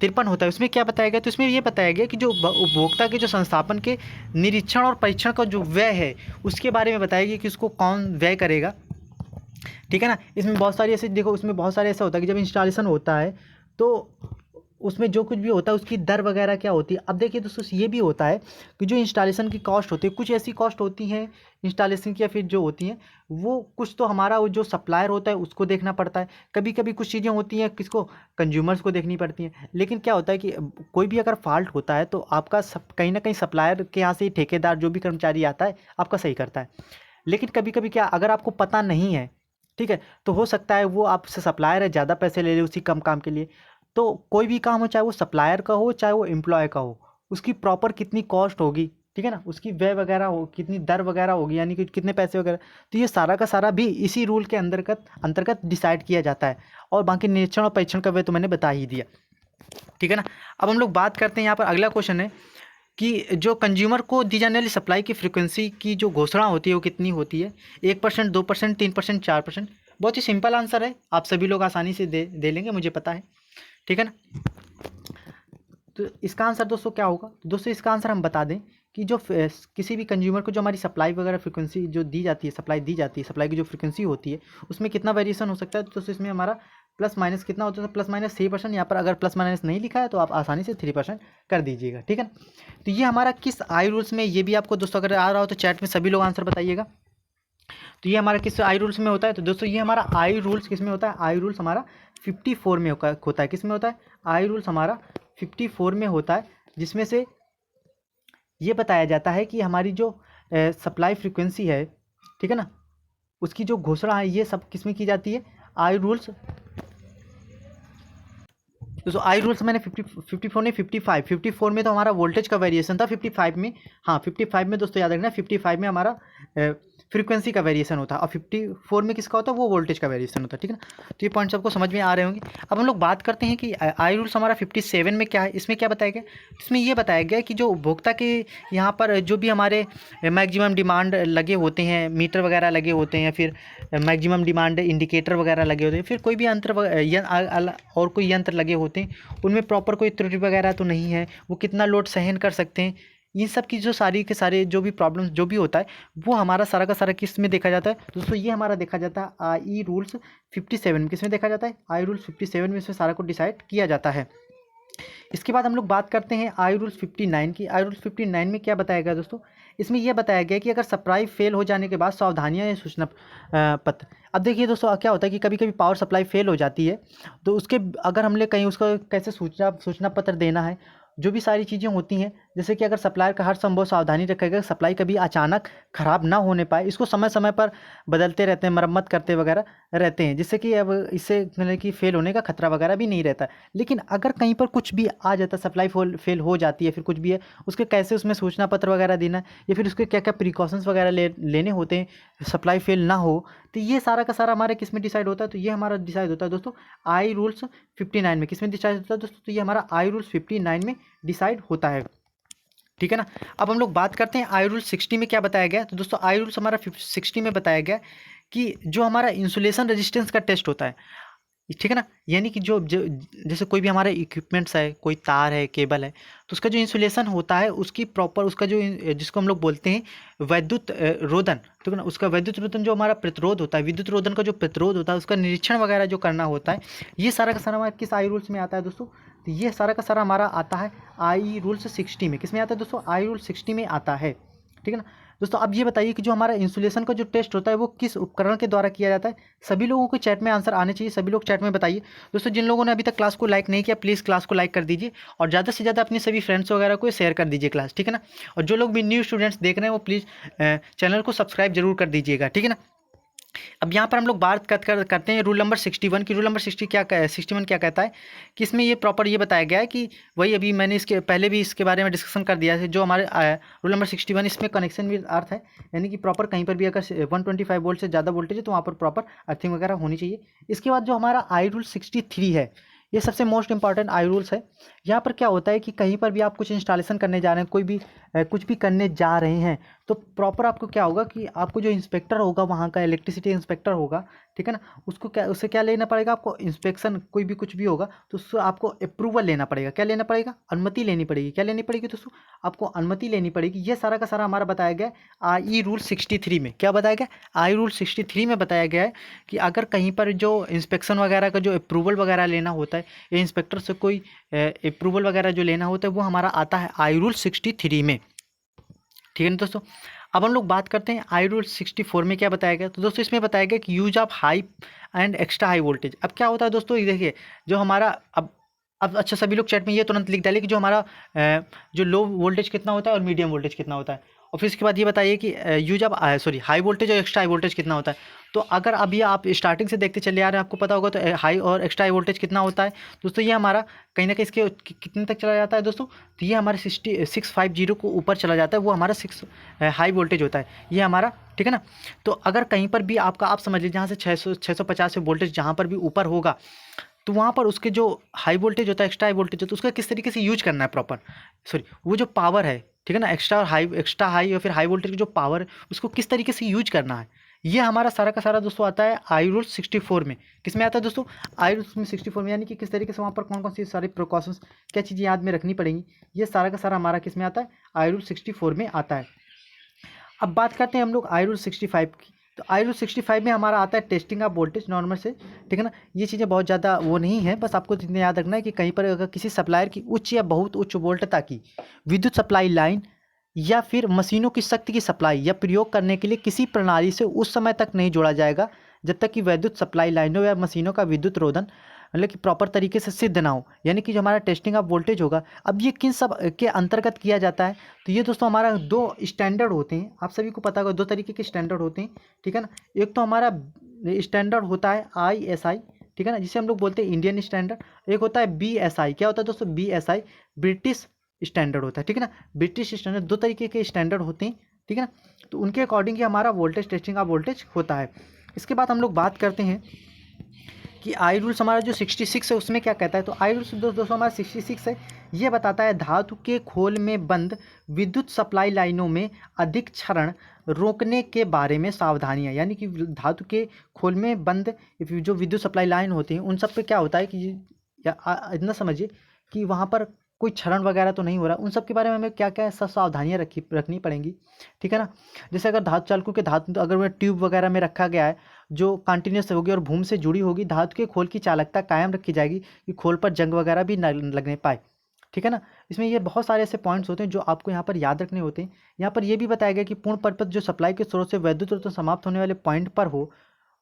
53 होता है, उसमें क्या बताया गया, तो इसमें ये बताया गया कि जो उपभोक्ता के जो संस्थापन के निरीक्षण और परीक्षण का जो व्यय है उसके बारे में बताया गया कि उसको कौन व्यय करेगा, ठीक है ना। इसमें बहुत सारी ऐसे, देखो उसमें बहुत सारे ऐसा होता है कि जब इंस्टॉलेशन होता है तो उसमें जो कुछ भी होता है उसकी दर वगैरह क्या होती है। अब देखिए दोस्तों, ये भी होता है कि जो इंस्टॉलेशन की कॉस्ट होती है, कुछ ऐसी कॉस्ट होती हैं इंस्टॉलेशन की या फिर जो होती हैं वो कुछ तो हमारा वो जो सप्लायर होता है उसको देखना पड़ता है, कभी कभी कुछ चीज़ें होती हैं किसको, कंज्यूमर्स को देखनी पड़ती हैं। लेकिन क्या होता है कि कोई भी अगर फॉल्ट होता है तो आपका कहीं ना कहीं सप्लायर के यहाँ से ठेकेदार जो भी कर्मचारी आता है आपका सही करता है। लेकिन कभी कभी क्या, अगर आपको पता नहीं है, ठीक है, तो हो सकता है वो आपसे सप्लायर है ज़्यादा पैसे ले ले उसी कम काम के लिए। तो कोई भी काम हो, चाहे वो सप्लायर का हो चाहे वो एम्प्लॉय का हो, उसकी प्रॉपर कितनी कॉस्ट होगी, ठीक है ना, उसकी व्यय वगैरह हो, कितनी दर वगैरह होगी, यानी कि कितने पैसे वगैरह, तो ये सारा का सारा भी इसी रूल के अंतर्गत डिसाइड किया जाता है। और बाकी निरीक्षण और परीक्षण का व्यय तो मैंने बता ही दिया, ठीक है ना। अब हम लोग बात करते हैं, यहाँ पर अगला क्वेश्चन है कि जो कंज्यूमर को दी जाने वाली सप्लाई की फ्रीक्वेंसी की जो घोषणा होती है वो कितनी होती है, 1%, 2%, 3%, 4%। बहुत ही सिंपल आंसर है, आप सभी लोग आसानी से दे लेंगे, मुझे पता है, ठीक है ना। तो इसका आंसर दोस्तों क्या होगा, तो दोस्तों इसका आंसर हम बता दें कि जो किसी भी कंज्यूमर को जो हमारी सप्लाई वगैरह फ्रीक्वेंसी जो दी जाती है, सप्लाई की जो फ्रीक्वेंसी होती है उसमें कितना वेरिएशन हो सकता है, तो दोस्तों इसमें हमारा प्लस माइनस कितना होता है, प्लस माइनस 3%। यहाँ पर अगर प्लस माइनस नहीं लिखा है तो आप आसानी से 3% कर दीजिएगा, ठीक है। तो ये हमारा किस आई रूल्स में, ये भी आपको दोस्तों अगर आ रहा हो तो चैट में सभी लोग आंसर बताइएगा। तो ये हमारा किस आई रूल्स में होता है, तो दोस्तों ये हमारा आई रूल्स किस में होता है, आई रूल्स हमारा 54 में होता है। किस में होता है, आई रूल्स हमारा 54 में होता है, जिसमें से ये बताया जाता है कि हमारी जो सप्लाई फ्रीक्वेंसी है, ठीक है ना, उसकी जो घोषणा है ये सब किस में की जाती है, आई रूल्स। तो आई रूल्स मैंने 54 ने 54 में तो हमारा वोल्टेज का वेरिएशन था, 55 में, हाँ 55 में दोस्तों याद रखना, 55 में हमारा फ्रीक्वेंसी का वेरिएशन होता है और 54 में किसका होता है, वो वोल्टेज का वेरिएशन होता है, ठीक है ना। तो ये पॉइंट्स आपको समझ में आ रहे होंगे। अब हम लोग बात करते हैं कि आई रूल्स हमारा 57 में क्या है, इसमें क्या बताया गया, इसमें ये बताया गया कि जो उपभोक्ता के यहाँ पर जो भी हमारे मैक्सिमम डिमांड लगे होते हैं, मीटर वगैरह लगे होते हैं, फिर मैक्सिमम डिमांड इंडिकेटर वगैरह लगे होते हैं, फिर कोई भी और कोई यंत्र लगे होते हैं, उनमें प्रॉपर कोई त्रुटि वगैरह तो नहीं है, वो कितना लोड सहन कर सकते हैं, इन सब की जो सारी के सारे जो भी प्रॉब्लम्स जो भी होता है वो हमारा सारा का सारा किस में देखा जाता है दोस्तों, ये हमारा देखा जाता है आई रूल्स 57 में। किस में देखा जाता है, आई रूल्स 57 में, इसमें सारा को डिसाइड किया जाता है। इसके बाद हम लोग बात करते हैं आई रूल्स 59 की। आई रूल्स 59 में क्या बताया गया दोस्तों, इसमें यह बताया गया कि अगर सप्लाई फेल हो जाने के बाद सावधानियां या सूचना पत्र। अब देखिए दोस्तों क्या होता है कि कभी कभी पावर सप्लाई फेल हो जाती है तो उसके अगर हमने कहीं उसका कैसे सूचना पत्र देना है, जो भी सारी चीज़ें होती हैं जैसे कि अगर सप्लायर का हर संभव सावधानी रखेगा, सप्लाई कभी अचानक खराब ना होने पाए, इसको समय समय पर बदलते रहते हैं, मरम्मत करते वगैरह रहते हैं, जिससे कि अब इससे मतलब कि फेल होने का खतरा वगैरह भी नहीं रहता। लेकिन अगर कहीं पर कुछ भी आ जाता है, सप्लाई फेल हो जाती है, फिर कुछ भी है, उसके कैसे उसमें सूचना पत्र वगैरह देना, या फिर उसके क्या क्या प्रिकॉशंस वगैरह लेने होते हैं सप्लाई फेल ना हो, तो ये सारा का सारा हमारे किस में डिसाइड होता है? तो ये हमारा डिसाइड होता है दोस्तों आई रूल्स 59 में। किस में डिसाइड होता है दोस्तों? तो ये हमारा आई रूल्स 59 में डिसाइड होता है, ठीक है ना। अब हम लोग बात करते हैं आई रूल 60 में क्या बताया गया है। तो दोस्तों आई रूल्स हमारा 60 में बताया गया कि जो हमारा इंसुलेशन रेजिस्टेंस का टेस्ट होता है, ठीक है ना, यानी कि जो जैसे कोई भी हमारे इक्विपमेंट्स है, कोई तार है, केबल है, तो उसका जो इंसुलेशन होता है, उसकी प्रॉपर उसका जो जिसको हम लोग बोलते हैं वैद्युत रोधन, ठीक है ना, उसका वैद्युत रोधन जो हमारा प्रतिरोध होता है, विद्युत रोधन का जो प्रतिरोध होता है, उसका निरीक्षण वगैरह जो करना होता है, ये सारा का सारा हमारा किस आई रूल्स में आता है दोस्तों? तो ये सारा का सारा हमारा आता है आई रूल्स 60 में। किस में आता है दोस्तों? आई रूल 60 में आता है, ठीक है ना। दोस्तों अब ये बताइए कि जो हमारा इंसुलेशन का जो टेस्ट होता है वो किस उपकरण के द्वारा किया जाता है? सभी लोगों को चैट में आंसर आने चाहिए, सभी लोग चैट में बताइए। दोस्तों जिन लोगों ने अभी तक क्लास को लाइक नहीं किया, प्लीज़ क्लास को लाइक कर दीजिए और ज़्यादा से ज़्यादा अपने सभी फ्रेंड्स वगैरह को शेयर कर दीजिए क्लास, ठीक है ना। और जो लोग भी न्यू स्टूडेंट्स देख रहे हैं वो प्लीज़ चैनल को सब्सक्राइब जरूर कर दीजिएगा, ठीक है ना। अब यहाँ पर हम लोग बात करते हैं रूल नंबर 61 की। रूल नंबर 61 क्या कहता है कि इसमें ये प्रॉपर ये बताया गया है कि वही अभी मैंने इसके पहले भी इसके बारे में डिस्कशन कर दिया है। जो हमारे रूल नंबर 61 इसमें कनेक्शन विद अर्थ है, यानी कि प्रॉपर कहीं पर भी अगर 125 वोल्ट से ज़्यादा वोल्टेज है तो वहाँ पर प्रॉपर अर्थिंग वगैरह होनी चाहिए। इसके बाद जो हमारा आई रूल 63 है, ये सबसे मोस्ट इंपॉर्टेंट आई रूल्स है। यहाँ पर क्या होता है कि कहीं पर भी आप कुछ इंस्टॉलेशन करने जा रहे हैं, कोई भी कुछ भी करने जा रहे हैं, तो प्रॉपर आपको क्या होगा कि आपको जो इंस्पेक्टर होगा, वहाँ का इलेक्ट्रिसिटी इंस्पेक्टर होगा, ठीक है ना, उससे क्या लेना पड़ेगा आपको? इंस्पेक्शन कोई भी कुछ भी होगा तो उससे आपको अप्रूवल लेना पड़ेगा। क्या लेना पड़ेगा? अनुमति लेनी पड़ेगी। क्या लेनी पड़ेगी दोस्तों? आपको अनुमति लेनी पड़ेगी। ये सारा का सारा हमारा बताया गया है आई रूल 63 में। क्या बताया गया? आई रूल 63 में बताया गया है कि अगर कहीं पर जो इंस्पेक्शन वगैरह का जो अप्रूवल वगैरह लेना होता है, या इंस्पेक्टर से कोई अप्रूवल वगैरह जो लेना होता है, वो हमारा आता है आई रूल 63 में, ठीक है ना दोस्तों। अब हम लोग बात करते हैं आई रूल 64 में क्या बताया गया। तो दोस्तों इसमें बताया गया कि use of high and extra high voltage. अब क्या होता है दोस्तों, ये देखिए जो हमारा अब अच्छा सभी लोग चैट में ये तुरंत लिख डालिए कि जो हमारा जो लो वोल्टेज कितना होता है और मीडियम वोल्टेज कितना होता है। और फिर इसके बाद ये बताइए कि यूज ऑफ हाई वोल्टेज और एक्स्ट्रा हाई वोल्टेज कितना होता है। तो अगर अभी आप स्टार्टिंग से देखते चले आ रहे हैं, आपको पता होगा तो हाई और एक्स्ट्रा हाई वोल्टेज कितना होता है दोस्तों। ये हमारा कहीं ना कहीं इसके कितने तक चला जाता है दोस्तों? तो ये हमारे 650 को ऊपर चला जाता है, वो हमारा 6 हाई वोल्टेज होता है ये हमारा, ठीक है ना। तो अगर कहीं पर भी आपका आप समझ लीजिए जहाँ से 650 से वोल्टेज जहाँ पर भी ऊपर होगा, तो वहाँ पर उसके जो हाई वोल्टेज होता है, एक्स्ट्रा हाई वोल्टेज होता है, उसका किस तरीके से यूज करना है प्रॉपर, सॉरी वो जो पावर है, ठीक है ना, एक्स्ट्रा हाई या फिर हाई वोल्टेज की जो पावर है, उसको किस तरीके से यूज करना है, ये हमारा सारा का सारा दोस्तों आता है आई रूल 64 में। किस में आता है दोस्तों? आई रूल में 64 में, यानी कि किस तरीके से वहाँ पर कौन कौन सी सारी प्रिकॉशंस, क्या चीज़ें याद में रखनी पड़ेंगी, ये सारा का सारा हमारा किस में आता है? आई रूल 64 में आता है। अब बात करते हैं हम लोग आई रूल 65 की। तो आई रूल 65 में हमारा आता है टेस्टिंग ऑफ वोल्टेज नॉर्मल से, ठीक है ना। ये चीज़ें बहुत ज़्यादा वो नहीं है, बस आपको इतना याद रखना है कि कहीं पर अगर किसी सप्लायर की उच्च या बहुत उच्च वोल्टता की विद्युत सप्लाई लाइन या फिर मशीनों की शक्ति की सप्लाई या प्रयोग करने के लिए किसी प्रणाली से उस समय तक नहीं जोड़ा जाएगा जब तक कि वैद्युत सप्लाई लाइनों या मशीनों का विद्युत रोधन मतलब कि प्रॉपर तरीके से सिद्ध ना हो, यानी कि जो हमारा टेस्टिंग ऑफ वोल्टेज होगा, अब ये किन सब के अंतर्गत किया जाता है? तो ये दोस्तों हमारा 2 स्टैंडर्ड होते हैं, आप सभी को पता होगा 2 तरीके के स्टैंडर्ड होते हैं, ठीक है ना। एक तो हमारा स्टैंडर्ड होता है ISI, ठीक है ना, जिसे हम लोग बोलते हैं इंडियन स्टैंडर्ड। एक होता है BSI। क्या होता है दोस्तों? BSI ब्रिटिश स्टैंडर्ड होता है, ठीक है ना। ब्रिटिश स्टैंडर्ड 2 तरीके के स्टैंडर्ड होते हैं, ठीक है ना। तो उनके अकॉर्डिंग ही हमारा वोल्टेज टेस्टिंग ऑफ वोल्टेज होता है। इसके बाद हम लोग बात करते हैं कि आई रूल्स हमारा जो 66 है उसमें क्या कहता है। तो आई रूल्स दोस्तों हमारा 66 है, ये बताता है धातु के खोल में बंद विद्युत सप्लाई लाइनों में अधिक क्षरण रोकने के बारे में सावधानियां, यानी कि धातु के खोल में बंद जो विद्युत सप्लाई लाइन होती हैं उन सब पे क्या होता है कि इतना समझिए कि वहाँ पर कोई क्षरण वगैरह तो नहीं हो रहा, उन सब के बारे में हमें क्या क्या सब सावधानियाँ रखनी पड़ेंगी, ठीक है ना। जैसे अगर धातु चालकों के धातु अगर वह ट्यूब वगैरह में रखा गया है जो कंटिन्यूस होगी और भूमि से जुड़ी होगी, धातु के खोल की चालकता कायम रखी जाएगी कि खोल पर जंग वगैरह भी न लगने पाए, ठीक है ना। इसमें ये बहुत सारे ऐसे पॉइंट्स होते हैं जो आपको यहाँ पर याद रखने होते हैं। यहाँ पर यह भी बताया गया कि पूर्ण परिपथ जो सप्लाई के स्रोत से वैद्युत रूप से समाप्त होने वाले पॉइंट पर हो,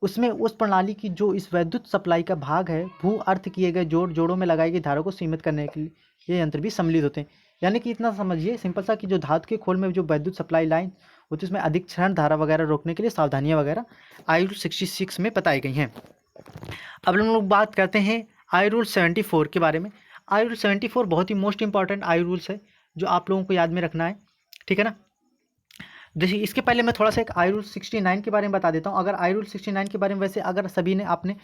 उसमें उस प्रणाली की जो इस वैद्युत सप्लाई का भाग है भू अर्थ किए गए जोड़ों में लगाई गई धारा को सीमित करने के लिए ये यंत्र भी सम्मिलित होते हैं। यानी कि इतना समझिए सिंपल सा कि जो धातु के खोल में जो विद्युत सप्लाई लाइन होती है उसमें अधिक क्षरण धारा वगैरह रोकने के लिए सावधानियां वगैरह आई रूल 66 में बताई गई हैं। अब हम लोग बात करते हैं आई रूल 74 के बारे में। आई रूल 74 बहुत ही मोस्ट इंपॉर्टेंट आई रूल्स है जो आप लोगों को याद में रखना है, ठीक है ना। देखिए इसके पहले मैं थोड़ा सा एक आई रूल 69 के बारे में बता देता हूँ। अगर आई रूल 69 के बारे में वैसे अगर सभी ने आपने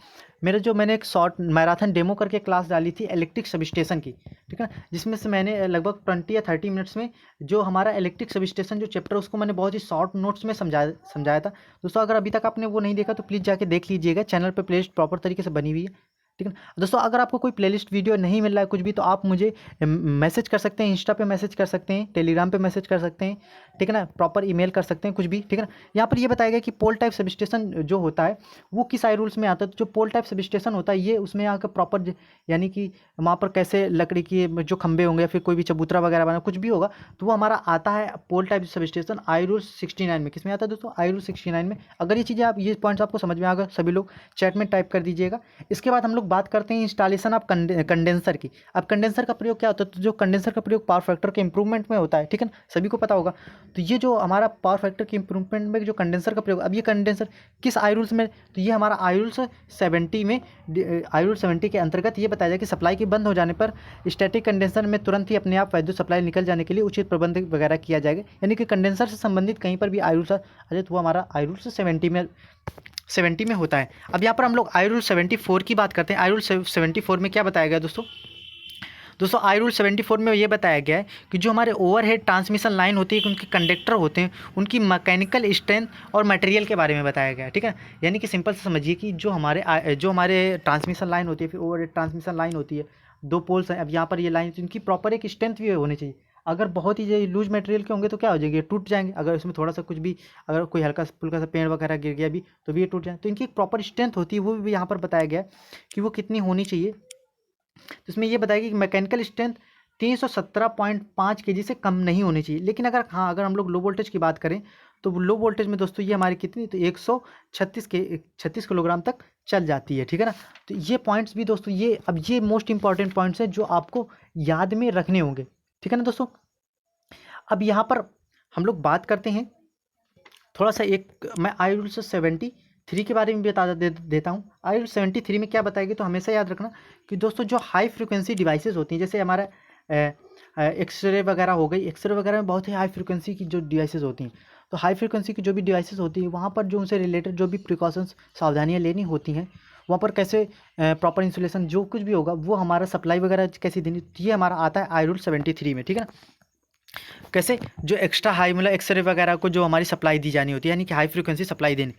मैंने एक शॉर्ट मैराथन डेमो करके क्लास डाली थी इलेक्ट्रिक सबस्टेशन की, ठीक है ना, जिसमें से मैंने लगभग 20 या 30 मिनट्स में जो हमारा इलेक्ट्रिक सबस्टेशन जो चैप्टर उसको मैंने बहुत ही शॉर्ट नोट्स में समझाया था। दोस्तों अगर अभी तक आपने वो नहीं देखा तो प्लीज़ जाके देख लीजिएगा, चैनल पर प्लेलिस्ट प्रॉपर तरीके से बनी हुई है, ठीक है ना। दोस्तों अगर आपको कोई प्लेलिस्ट वीडियो नहीं मिल रहा है कुछ भी तो आप मुझे मैसेज कर सकते हैं, इंस्टा पे मैसेज कर सकते हैं, टेलीग्राम पे मैसेज कर सकते हैं, ठीक है ना, प्रॉपर ईमेल कर सकते हैं, कुछ भी, ठीक है ना। यहाँ पर ये बताया गया कि पोल टाइप सबस्टेशन जो होता है वो किस आई रूल्स में आता है। तो जो पोल टाइप सबस्टेशन होता है ये उसमें यहाँ का प्रॉपर यानी कि वहाँ पर कैसे लकड़ी की जो खंभे होंगे या फिर कोई भी चबूतरा वगैरह बना कुछ भी होगा तो वो हमारा आता है पोल टाइप सबस्टेशन आई रूल 69 में। किस में आता है दोस्तों? आई रूल 69 में। अगर ये चीज़ें आप ये पॉइंट्स आपको समझ में आ गए सभी लोग चैट में टाइप कर दीजिएगा। इसके बाद हम लोग बात करते हैं इंस्टॉलेशन ऑफ कंडेंसर की। अब कंडेंसर का प्रयोग क्या होता है? तो जो कंडेंसर का प्रयोग पावर फैक्टर के इंप्रूवमेंट में होता है, ठीक है ना, सभी को पता होगा। तो ये जो हमारा पावर फैक्टर के इंप्रूवमेंट में जो कंडेंसर का प्रयोग, अब ये कंडेंसर किस आई रूल्स में? तो ये हमारा आई रूल्स 70 में, आई रूल 70 के अंतर्गत ये बताया जाए कि सप्लाई के बंद हो जाने पर स्टैटिक कंडेंसर में तुरंत ही अपने आप वैद्युत सप्लाई निकल जाने के लिए उचित प्रबंध वगैरह किया जाएगा। यानी कि कंडेंसर से संबंधित कहीं पर भी आई रूल्स आ जाए तो वो हमारा आई रूल 70 में होता है। अब यहाँ पर हम लोग आई रूल 74 की बात करते हैं। आई रूल 74 में क्या बताया गया दोस्तों आई रूल 74 में ये बताया गया है कि जो हमारे ओवरहेड ट्रांसमिशन लाइन होती है, उनके कंडक्टर होते हैं, उनकी मैकेनिकल स्ट्रेंथ और मटेरियल के बारे में बताया गया है, ठीक है। यानी कि सिंपल से समझिए कि जो हमारे ट्रांसमिशन लाइन होती है, फिर ओवरहेड ट्रांसमिशन लाइन होती है, दो पोल्स हैं। अब यहाँ पर ये लाइन इनकी प्रॉपर एक स्ट्रेंथ भी होनी चाहिए। अगर बहुत ही लूज मटेरियल के होंगे तो क्या हो जाएंगे? टूट जाएंगे। अगर इसमें थोड़ा सा कुछ भी, अगर कोई हल्का फुल्का सा पेड़ वगैरह गिर गया भी तो भी ये टूट जाए। तो इनकी एक प्रॉपर स्ट्रेंथ होती है, वो भी यहाँ पर बताया गया है कि वो कितनी होनी चाहिए। तो इसमें ये बताएगी कि मैकेनिकल स्ट्रेंथ 317.5 kg से कम नहीं होनी चाहिए। लेकिन अगर हम लोग लो वोल्टेज की बात करें तो लो वोल्टेज में दोस्तों ये हमारी कितनी, तो 136 किलोग्राम तक चल जाती है, ठीक है ना। तो ये पॉइंट्स भी दोस्तों ये मोस्ट इंपॉर्टेंट पॉइंट्स हैं जो आपको याद में रखने होंगे, ठीक है ना दोस्तों। अब यहाँ पर हम लोग बात करते हैं थोड़ा सा, मैं आई रूल 73 के बारे में भी बता देता हूँ। आई रूल 73 में क्या बताएगी तो हमेशा याद रखना कि दोस्तों जो हाई फ्रिक्वेंसी डिवाइसेस होती हैं, जैसे हमारा एक्सरे वगैरह हो गई, एक्सरे वगैरह में बहुत ही हाई फ्रिक्वेंसी की जो डिवाइसेस होती हैं, तो हाई फ्रिक्वेंसी की जो भी डिवाइसेस होती हैं वहाँ पर जो उनसे रिलेटेड जो भी प्रिकॉशंस सावधानियाँ लेनी होती हैं, वहाँ पर कैसे प्रॉपर इंसुलेशन जो कुछ भी होगा वो हमारा सप्लाई वगैरह कैसी देनी, ये हमारा आता है आई रूल 73 में, ठीक है ना। कैसे जो एक्स्ट्रा हाई मतलब एक्सरे वगैरह को जो हमारी सप्लाई दी जानी होती है, यानी कि हाई फ्रिक्वेंसी सप्लाई देनी,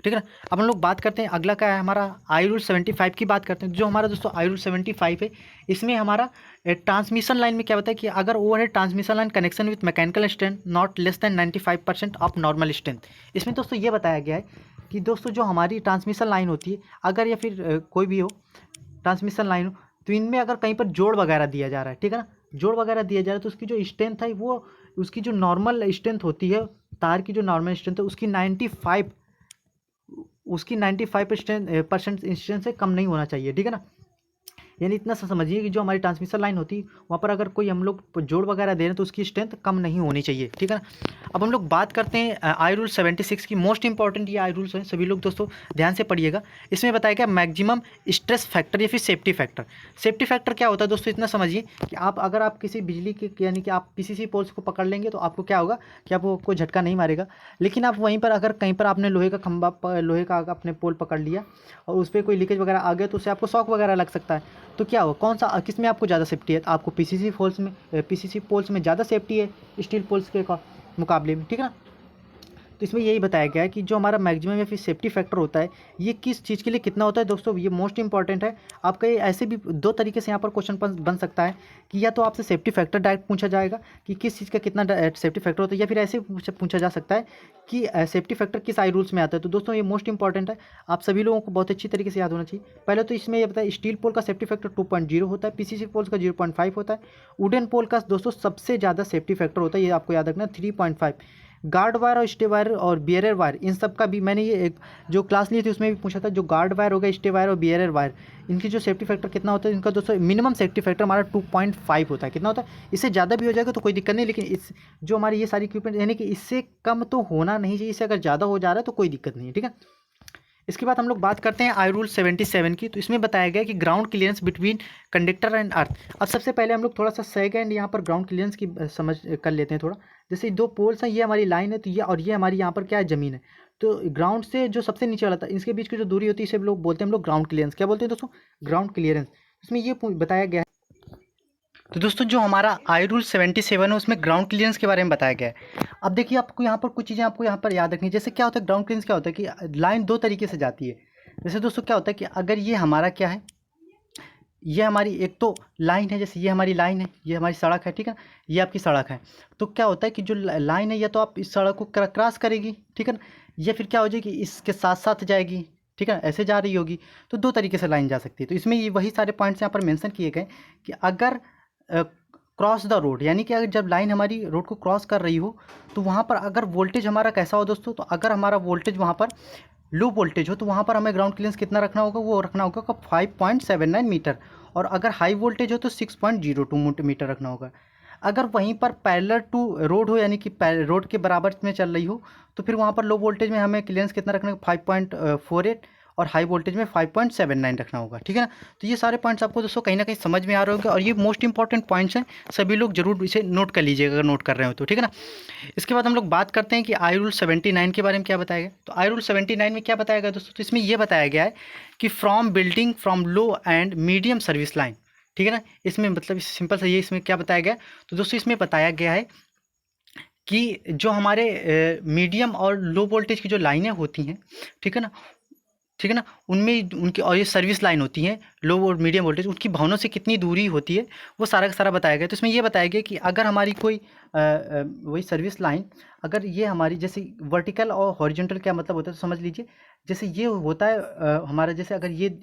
ठीक है ना। अब हम लोग बात करते हैं अगला क्या है हमारा आई रूल 75 की बात करते हैं। जो हमारा दोस्तों आई रूल 75 है, इसमें हमारा ट्रांसमिशन लाइन में क्या बताया कि अगर overhead transmission line connection with mechanical strength not less than 95% of normal strength. इसमें दोस्तों ये बताया गया है कि दोस्तों जो हमारी ट्रांसमिशन लाइन होती है, अगर या फिर कोई भी हो ट्रांसमिशन लाइन हो, तो इनमें अगर कहीं पर जोड़ वगैरह दिया जा रहा है, ठीक है ना, जोड़ वगैरह दिया जा रहा है तो उसकी जो स्ट्रेंथ है वो, उसकी जो नॉर्मल स्ट्रेंथ होती है, तार की जो नॉर्मल स्ट्रेंथ है उसकी 95% स्ट्रेंथ से कम नहीं होना चाहिए, ठीक है ना। यानी इतना सा समझिए कि जो हमारी ट्रांसमिशन लाइन होती है वहाँ पर अगर कोई हम लोग जोड़ वगैरह दे रहे हैं तो उसकी स्ट्रेंथ कम नहीं होनी चाहिए, ठीक है ना। अब हम लोग बात करते हैं आई रूल 76 की। मोस्ट इंपॉर्टेंट ये आई रूल्स हैं, सभी लोग दोस्तों ध्यान से पढ़िएगा। इसमें बताया गया मैक्सिमम स्ट्रेस फैक्टर या फिर सेफ्टी फैक्टर। सेफ्टी फैक्टर क्या होता है दोस्तों? इतना समझिए कि अगर आप किसी बिजली के यानी कि आप पीसीसी पोल्स को पकड़ लेंगे तो आपको क्या होगा कि आपको कोई झटका नहीं मारेगा। लेकिन आप वहीं पर अगर कहीं पर आपने लोहे का खंभा, लोहे का अपने पोल पकड़ लिया और उस पर कोई लीकेज वगैरह आ गया तो उससे आपको शॉक वगैरह लग सकता है। तो क्या हो, कौन सा किस में आपको ज़्यादा सेफ्टी है? तो आपको पीसीसी पोल्स में ज़्यादा सेफ्टी है स्टील पोल्स के मुकाबले में, ठीक है ना। तो इसमें यही बताया गया है कि जो हमारा मैक्सिमम या फिर सेफ्टी फैक्टर होता है ये किस चीज़ के लिए कितना होता है दोस्तों, ये मोस्ट इंपॉर्टेंट है। आपका ये ऐसे भी दो तरीके से यहाँ पर क्वेश्चन बन सकता है कि या तो आपसे सेफ्टी फैक्टर डायरेक्ट पूछा जाएगा कि किस चीज़ का कितना सेफ्टी फैक्टर होता है, या फिर ऐसे पूछा जा सकता है कि सेफ्टी फैक्टर किस आई रूल्स में आता है। तो दोस्तों ये मोस्ट इंपॉर्टेंट है, आप सभी लोगों को बहुत अच्छी तरीके से याद होना चाहिए। पहले तो इसमें ये बताया स्टील पोल का सेफ्टी फैक्टर 2.0 होता है, पीसीसी पोल्स का 0.5 होता है, वुडन पोल का दोस्तों सबसे ज़्यादा सेफ्टी फैक्टर होता है, ये आपको याद रखना 3.5। गार्ड वायर और स्टे वायर और बियरर वायर, इन सब का भी मैंने ये एक जो क्लास ली थी उसमें भी पूछा था। जो गार्ड वायर हो गया, स्टे वायर और बियरर वायर, इनकी जो सेफ्टी फैक्टर कितना होता है, इनका दोस्तों मिनिमम सेफ्टी फैक्टर हमारा 2.5 होता है। कितना होता है? इससे ज़्यादा भी हो जाएगा तो कोई दिक्कत नहीं, लेकिन इस जो हमारी ये सारी इक्विपमेंट यानी कि इससे कम तो होना नहीं चाहिए। इससे अगर ज़्यादा हो जा रहा है तो कोई दिक्कत नहीं है, ठीक है। इसके बाद हम लोग बात करते हैं आई रूल 77 की। तो इसमें बताया गया कि ground clearance between conductor and earth. अब सबसे पहले हम लोग थोड़ा सा सेकंड यहाँ पर ग्राउंड क्लियरेंस की समझ कर लेते हैं थोड़ा। जैसे दो पोल्स हैं, ये हमारी लाइन है, तो ये और ये हमारी यहाँ पर क्या है, ज़मीन है। तो ग्राउंड से जो सबसे नीचे वाला था, इसके बीच की जो दूरी होती है इसे लोग बोलते हैं हम लोग ग्राउंड क्लियरेंस। क्या बोलते हैं दोस्तों? Ground clearance. इसमें ये बताया गया है। तो दोस्तों जो हमारा आई रूल 77 है उसमें ग्राउंड क्लियरेंस के बारे में बताया गया है। अब देखिए आपको यहाँ पर कुछ चीज़ें आपको यहाँ पर याद रखनी है। जैसे क्या होता है ग्राउंड क्लियरेंस, क्या होता है कि लाइन दो तरीके से जाती है। जैसे दोस्तों क्या होता है कि अगर ये हमारा क्या है, ये हमारी एक तो लाइन है, जैसे ये हमारी लाइन है, ये हमारी सड़क है, ठीक है, ये आपकी सड़क है। तो क्या होता है कि जो लाइन है या तो आप इस सड़क को क्रॉस करेगी, ठीक है ना, या फिर क्या हो जाएगी इसके साथ साथ जाएगी, ठीक है, ऐसे जा रही होगी। तो दो तरीके से लाइन जा सकती है। तो इसमें ये वही सारे पॉइंट्स यहाँ पर मेंशन किए गए कि अगर क्रॉस द रोड, यानी कि अगर जब लाइन हमारी रोड को क्रॉस कर रही हो तो वहाँ पर अगर वोल्टेज हमारा कैसा हो दोस्तों, तो अगर हमारा वोल्टेज वहाँ पर लो वोल्टेज हो तो वहाँ पर हमें ग्राउंड क्लियरेंस कितना रखना होगा, वो रखना होगा 5.79 मीटर। और अगर हाई वोल्टेज हो तो 6.02 मीटर रखना होगा। अगर वहीं पर पैरेलल टू रोड हो, यानी कि रोड के बराबर में चल रही हो, तो फिर वहाँ पर लो वोल्टेज में हमें क्लियरेंस कितना रखना है, 5.48, और हाई वोल्टेज में 5.79 रखना होगा, ठीक है ना। तो ये सारे पॉइंट्स आपको दोस्तों कहीं ना कहीं समझ में आ रहे होंगे, और ये मोस्ट इंपॉर्टेंट पॉइंट्स हैं। सभी लोग जरूर इसे नोट कर लीजिएगा अगर नोट कर रहे हो तो, ठीक है ना। इसके बाद हम लोग बात करते हैं कि आई रूल 79 के बारे में क्या बताया गया। तो आई रूल 79 में क्या बताया गया दोस्तों? तो इसमें यह बताया गया है कि from building from low and medium service line, ठीक है ना। इसमें मतलब सिंपल सा ये इसमें क्या बताया गया, तो दोस्तों इसमें बताया गया है कि जो हमारे मीडियम और लो वोल्टेज की जो लाइनें होती हैं, ठीक है ना, ठीक है ना, उनमें उनकी और ये सर्विस लाइन होती हैं लो और मीडियम वोल्टेज, उनकी भवनों से कितनी दूरी होती है वो सारा का सारा बताया गया। तो इसमें ये बताया गया कि अगर हमारी कोई वही सर्विस लाइन, अगर ये हमारी जैसे वर्टिकल और हॉरिजॉन्टल क्या मतलब होता है तो समझ लीजिए। जैसे ये होता है हमारा, जैसे अगर ये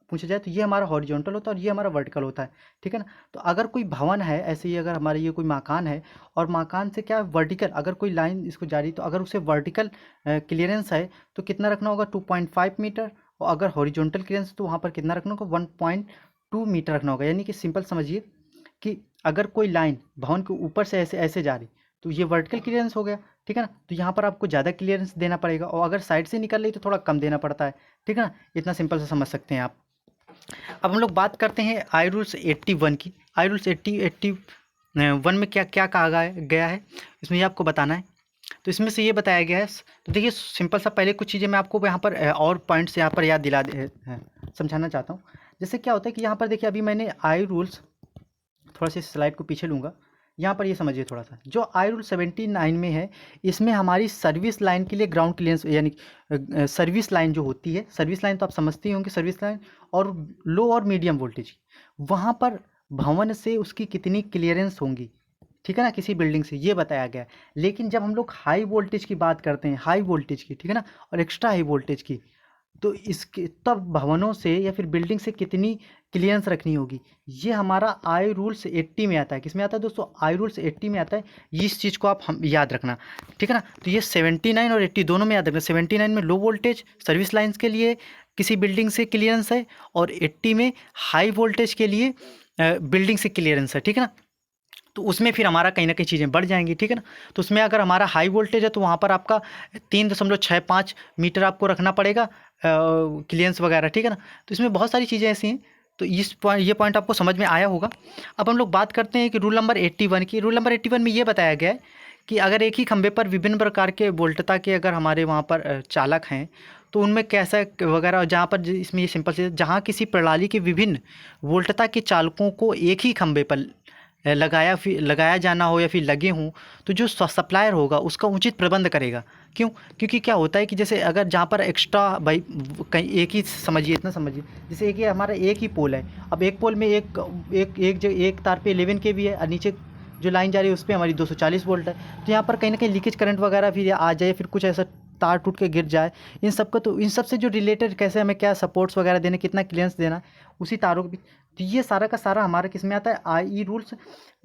पूछा जाए तो ये हमारा हॉरिजॉन्टल होता है और ये हमारा वर्टिकल होता है, ठीक है ना। तो अगर कोई भवन है ऐसे ही, अगर हमारे ये कोई मकान है और मकान से क्या वर्टिकल अगर कोई लाइन इसको जा रही, तो अगर उसे वर्टिकल क्लियरेंस है तो कितना रखना होगा, 2.5 मीटर। और अगर हॉरिजॉन्टल क्लियरेंस तो वहाँ पर कितना रखना होगा, 1.2 मीटर रखना होगा। यानी कि सिंपल समझिए कि अगर कोई लाइन भवन के ऊपर से ऐसे ऐसे जा रही तो ये वर्टिकल क्लियरेंस हो गया, ठीक है ना। तो यहाँ पर आपको ज़्यादा क्लियरेंस देना पड़ेगा, और अगर साइड से निकल रही तो थोड़ा कम देना पड़ता है, ठीक है ना। इतना सिंपल से समझ सकते हैं आप। अब हम लोग बात करते हैं आई रूल्स 81 की। आई रूल्स 81 में क्या क्या कहा गया है, इसमें ये आपको बताना है। तो इसमें से ये बताया गया है, तो देखिए सिंपल सा पहले कुछ चीज़ें मैं आपको यहाँ पर और पॉइंट्स यहाँ पर याद समझाना चाहता हूँ। जैसे क्या होता है कि यहाँ पर देखिए अभी मैंने आई रूल्स, थोड़ा सा स्लाइड को पीछे लूँगा, यहाँ पर ये समझिए थोड़ा सा। जो आई रूल 79 में है, इसमें हमारी सर्विस लाइन के लिए ग्राउंड क्लियरेंस, यानी सर्विस लाइन जो होती है, सर्विस लाइन तो आप समझते ही होंगे, सर्विस लाइन और लो और मीडियम वोल्टेज, वहाँ पर भवन से उसकी कितनी क्लियरेंस होंगी, ठीक है ना, किसी बिल्डिंग से, ये बताया गया है। लेकिन जब हम लोग हाई वोल्टेज की बात करते हैं, हाई वोल्टेज की, ठीक है ना, और एक्स्ट्रा हाई वोल्टेज की, तो इसके तब भवनों से या फिर बिल्डिंग से कितनी क्लियरेंस रखनी होगी, ये हमारा आई रूल्स 80 में आता है। किसमें आता है दोस्तों? आई रूल्स 80 में आता है। इस चीज़ को आप हम याद रखना, ठीक है ना। तो ये 79 और 80 दोनों में याद रखना। 79 में लो वोल्टेज सर्विस लाइंस के लिए किसी बिल्डिंग से क्लियरेंस है, और 80 में हाई वोल्टेज के लिए बिल्डिंग से क्लियरेंस है, ठीक है ना। तो उसमें फिर हमारा कहीं ना कहीं चीज़ें बढ़ जाएंगी, ठीक है ना। तो उसमें अगर हमारा हाई वोल्टेज है तो वहाँ पर आपका 3.65 मीटर आपको रखना पड़ेगा क्लियरेंस वगैरह, ठीक है ना। तो इसमें बहुत सारी चीज़ें ऐसी हैं। तो ये पॉइंट आपको समझ में आया होगा। अब हम लोग बात करते हैं कि रूल नंबर 81 की। रूल नंबर 81 में ये बताया गया है कि अगर एक ही खंभे पर विभिन्न प्रकार के वोल्टता के अगर हमारे वहाँ पर चालक हैं, तो उनमें कैसा वगैरह, जहाँ पर इसमें ये सिंपल से, जहाँ किसी प्रणाली के विभिन्न वोल्टता के चालकों को एक ही खंभे पर लगाया जाना हो या फिर लगे हों, तो जो सप्लायर होगा उसका उचित प्रबंध करेगा। क्यों? क्योंकि क्या होता है कि जैसे अगर जहाँ पर एक्स्ट्रा भाई कहीं एक ही समझिए, इतना समझिए, जैसे एक ही हमारा एक ही पोल है, अब एक पोल में एक तार पे 11 kV है और नीचे जो लाइन जा रही है उस पर हमारी 240 वोल्ट है। तो यहाँ पर कहीं ना कहीं लीकेज करंट वगैरह फिर आ जाए, फिर कुछ ऐसा तार टूट के गिर जाए, इन सब का, तो इन सब से जो रिलेटेड कैसे हमें क्या सपोर्ट्स वगैरह देने, कितना क्लियरेंस देना उसी तारों के बीच, तो ये सारा का सारा हमारा किस में आता है, आई रूल्स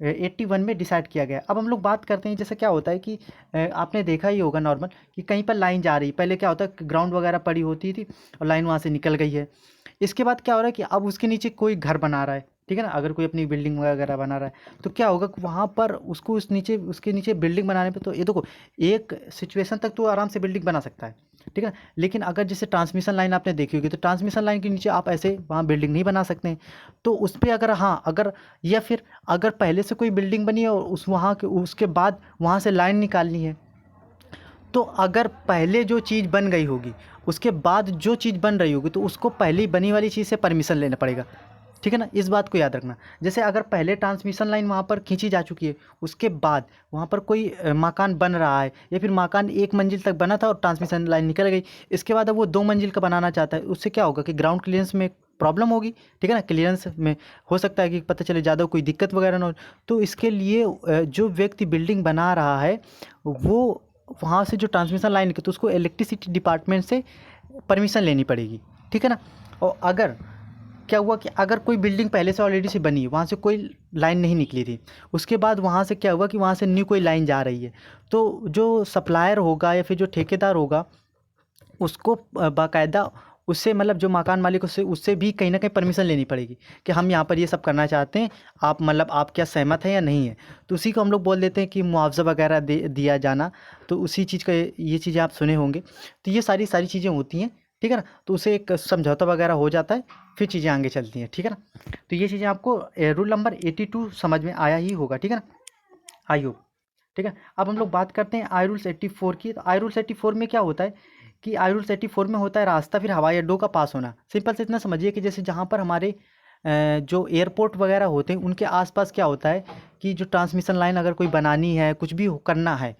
81 में डिसाइड किया गया। अब हम लोग बात करते हैं, जैसे क्या होता है कि आपने देखा ही होगा नॉर्मल कि कहीं पर लाइन जा रही है, पहले क्या होता है ग्राउंड वगैरह पड़ी होती थी और लाइन वहाँ से निकल गई है। इसके बाद क्या हो रहा है कि अब उसके नीचे कोई घर बना रहा है, ठीक है ना, अगर कोई अपनी बिल्डिंग वगैरह बना रहा है तो क्या होगा कि वहाँ पर उसको उसके नीचे बिल्डिंग बनाने पे, तो ये देखो एक सिचुएशन तक तो आराम से बिल्डिंग बना सकता है, ठीक है ना, लेकिन अगर जैसे ट्रांसमिशन लाइन आपने देखी होगी तो ट्रांसमिशन लाइन के नीचे आप ऐसे वहाँ बिल्डिंग नहीं बना सकते हैं। तो उस पर अगर, हाँ अगर, या फिर अगर पहले से कोई बिल्डिंग बनी है और उस वहाँ के उसके बाद वहाँ से लाइन निकालनी है, तो अगर पहले जो चीज़ बन गई होगी उसके बाद जो चीज़ बन रही होगी तो उसको पहले ही बनी वाली चीज़ से परमिशन लेना पड़ेगा, ठीक है ना, इस बात को याद रखना। जैसे अगर पहले ट्रांसमिशन लाइन वहाँ पर खींची जा चुकी है, उसके बाद वहाँ पर कोई मकान बन रहा है या फिर मकान 1 मंजिल तक बना था और ट्रांसमिशन लाइन निकल गई, इसके बाद अब वो 2 मंजिल का बनाना चाहता है, उससे क्या होगा कि ग्राउंड क्लियरेंस में प्रॉब्लम होगी, ठीक है ना, क्लियरेंस में हो सकता है कि पता चले ज़्यादा कोई दिक्कत वगैरह ना हो। तो इसके लिए जो व्यक्ति बिल्डिंग बना रहा है वो वहाँ से जो ट्रांसमिशन लाइन की, तो उसको इलेक्ट्रिसिटी डिपार्टमेंट से परमिशन लेनी पड़ेगी, ठीक है ना। और अगर क्या हुआ कि अगर कोई बिल्डिंग पहले से ऑलरेडी से बनी, वहाँ से कोई लाइन नहीं निकली थी, उसके बाद वहाँ से क्या हुआ कि वहाँ से न्यू कोई लाइन जा रही है, तो जो सप्लायर होगा या फिर जो ठेकेदार होगा उसको बाकायदा उससे, मतलब जो मकान मालिक उससे भी कहीं ना कहीं परमिशन लेनी पड़ेगी कि हम यहाँ पर ये सब करना चाहते हैं, आप मतलब आप क्या सहमत हैं या नहीं है। तो उसी को हम लोग बोल देते हैं कि मुआवजा वगैरह दिया जाना। तो उसी चीज़ का ये चीज़ें आप सुने होंगे। तो ये सारी चीज़ें होती हैं, ठीक है ना। तो उसे एक समझौता वगैरह हो जाता है, फिर चीज़ें आगे चलती हैं, ठीक है ना। तो ये चीज़ें आपको रूल नंबर 82 समझ में आया ही होगा, ठीक है ना, आई होप, ठीक है। अब हम लोग बात करते हैं आई रूल्स 84 की। तो आई रूल्स 84 में क्या होता है कि आई रूल्स 84 में होता है रास्ता फिर हवाई अड्डों का पास होना। सिंपल से इतना समझिए कि जैसे जहाँ पर हमारे जो एयरपोर्ट वगैरह होते हैं उनके आसपास क्या होता है कि जो ट्रांसमिशन लाइन अगर कोई बनानी है, कुछ भी करना है,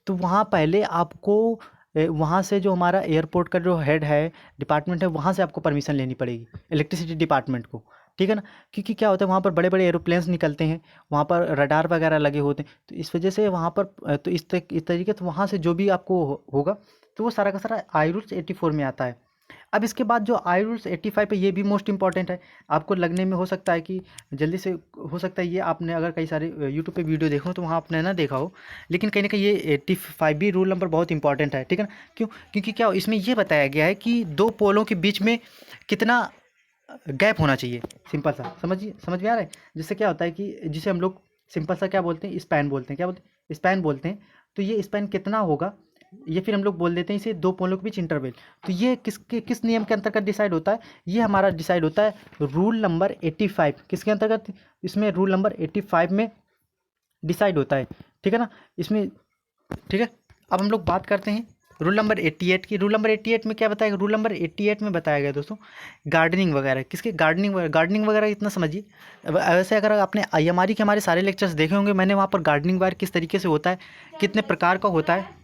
तो वहाँ पहले आपको वहाँ से जो हमारा एयरपोर्ट का जो हेड है, डिपार्टमेंट है, वहाँ से आपको परमिशन लेनी पड़ेगी, इलेक्ट्रिसिटी डिपार्टमेंट को, ठीक है ना। क्योंकि क्या होता है वहाँ पर बड़े बड़े एरोप्लेन्स निकलते हैं, वहाँ पर रडार वगैरह लगे होते हैं, तो इस वजह से वहाँ पर तो इस तरीके से वहाँ से जो भी आपको होगा तो वो सारा का सारा आई रूल्स 84 में आता है। अब इसके बाद जो आई रूल्स 85 पे, ये भी मोस्ट इंपॉर्टेंट है। आपको लगने में हो सकता है कि जल्दी से, हो सकता है ये आपने अगर कई सारे यूट्यूब पे वीडियो देखो तो वहाँ आपने ना देखा हो, लेकिन कहीं ना कहीं ये 85 भी रूल नंबर बहुत इंपॉर्टेंट है, ठीक है ना। क्यों? क्योंकि क्या इसमें ये बताया गया है कि 2 पोलों के बीच में कितना गैप होना चाहिए। सिंपल सा समझ में आ रहा है। जिससे क्या होता है कि जिसे हम लोग सिंपल सा क्या बोलते हैं, स्पैन बोलते हैं। क्या बोलते हैं? स्पैन बोलते हैं। तो ये स्पैन कितना होगा, ये फिर हम लोग बोल देते हैं इसे 2 पोलों के बीच इंटरवल। तो ये किस नियम के अंतर्गत डिसाइड होता है? ये हमारा डिसाइड होता है रूल नंबर 85। किसके अंतर्गत? इसमें रूल नंबर 85 में डिसाइड होता है, ठीक है ना, इसमें, ठीक है। अब हम लोग बात करते हैं रूल नंबर 88 की। रूल नंबर 88 में क्या बताया? रूल नंबर 88 में बताया गया दोस्तों गार्डनिंग वगैरह, किसके गार्डनिंग वगैरह इतना समझिए। वैसे अगर आपने IMRE के हमारे सारे लेक्चर्स देखे होंगे, मैंने वहाँ पर गार्डनिंग वगैरह किस तरीके से होता है, कितने प्रकार का होता है,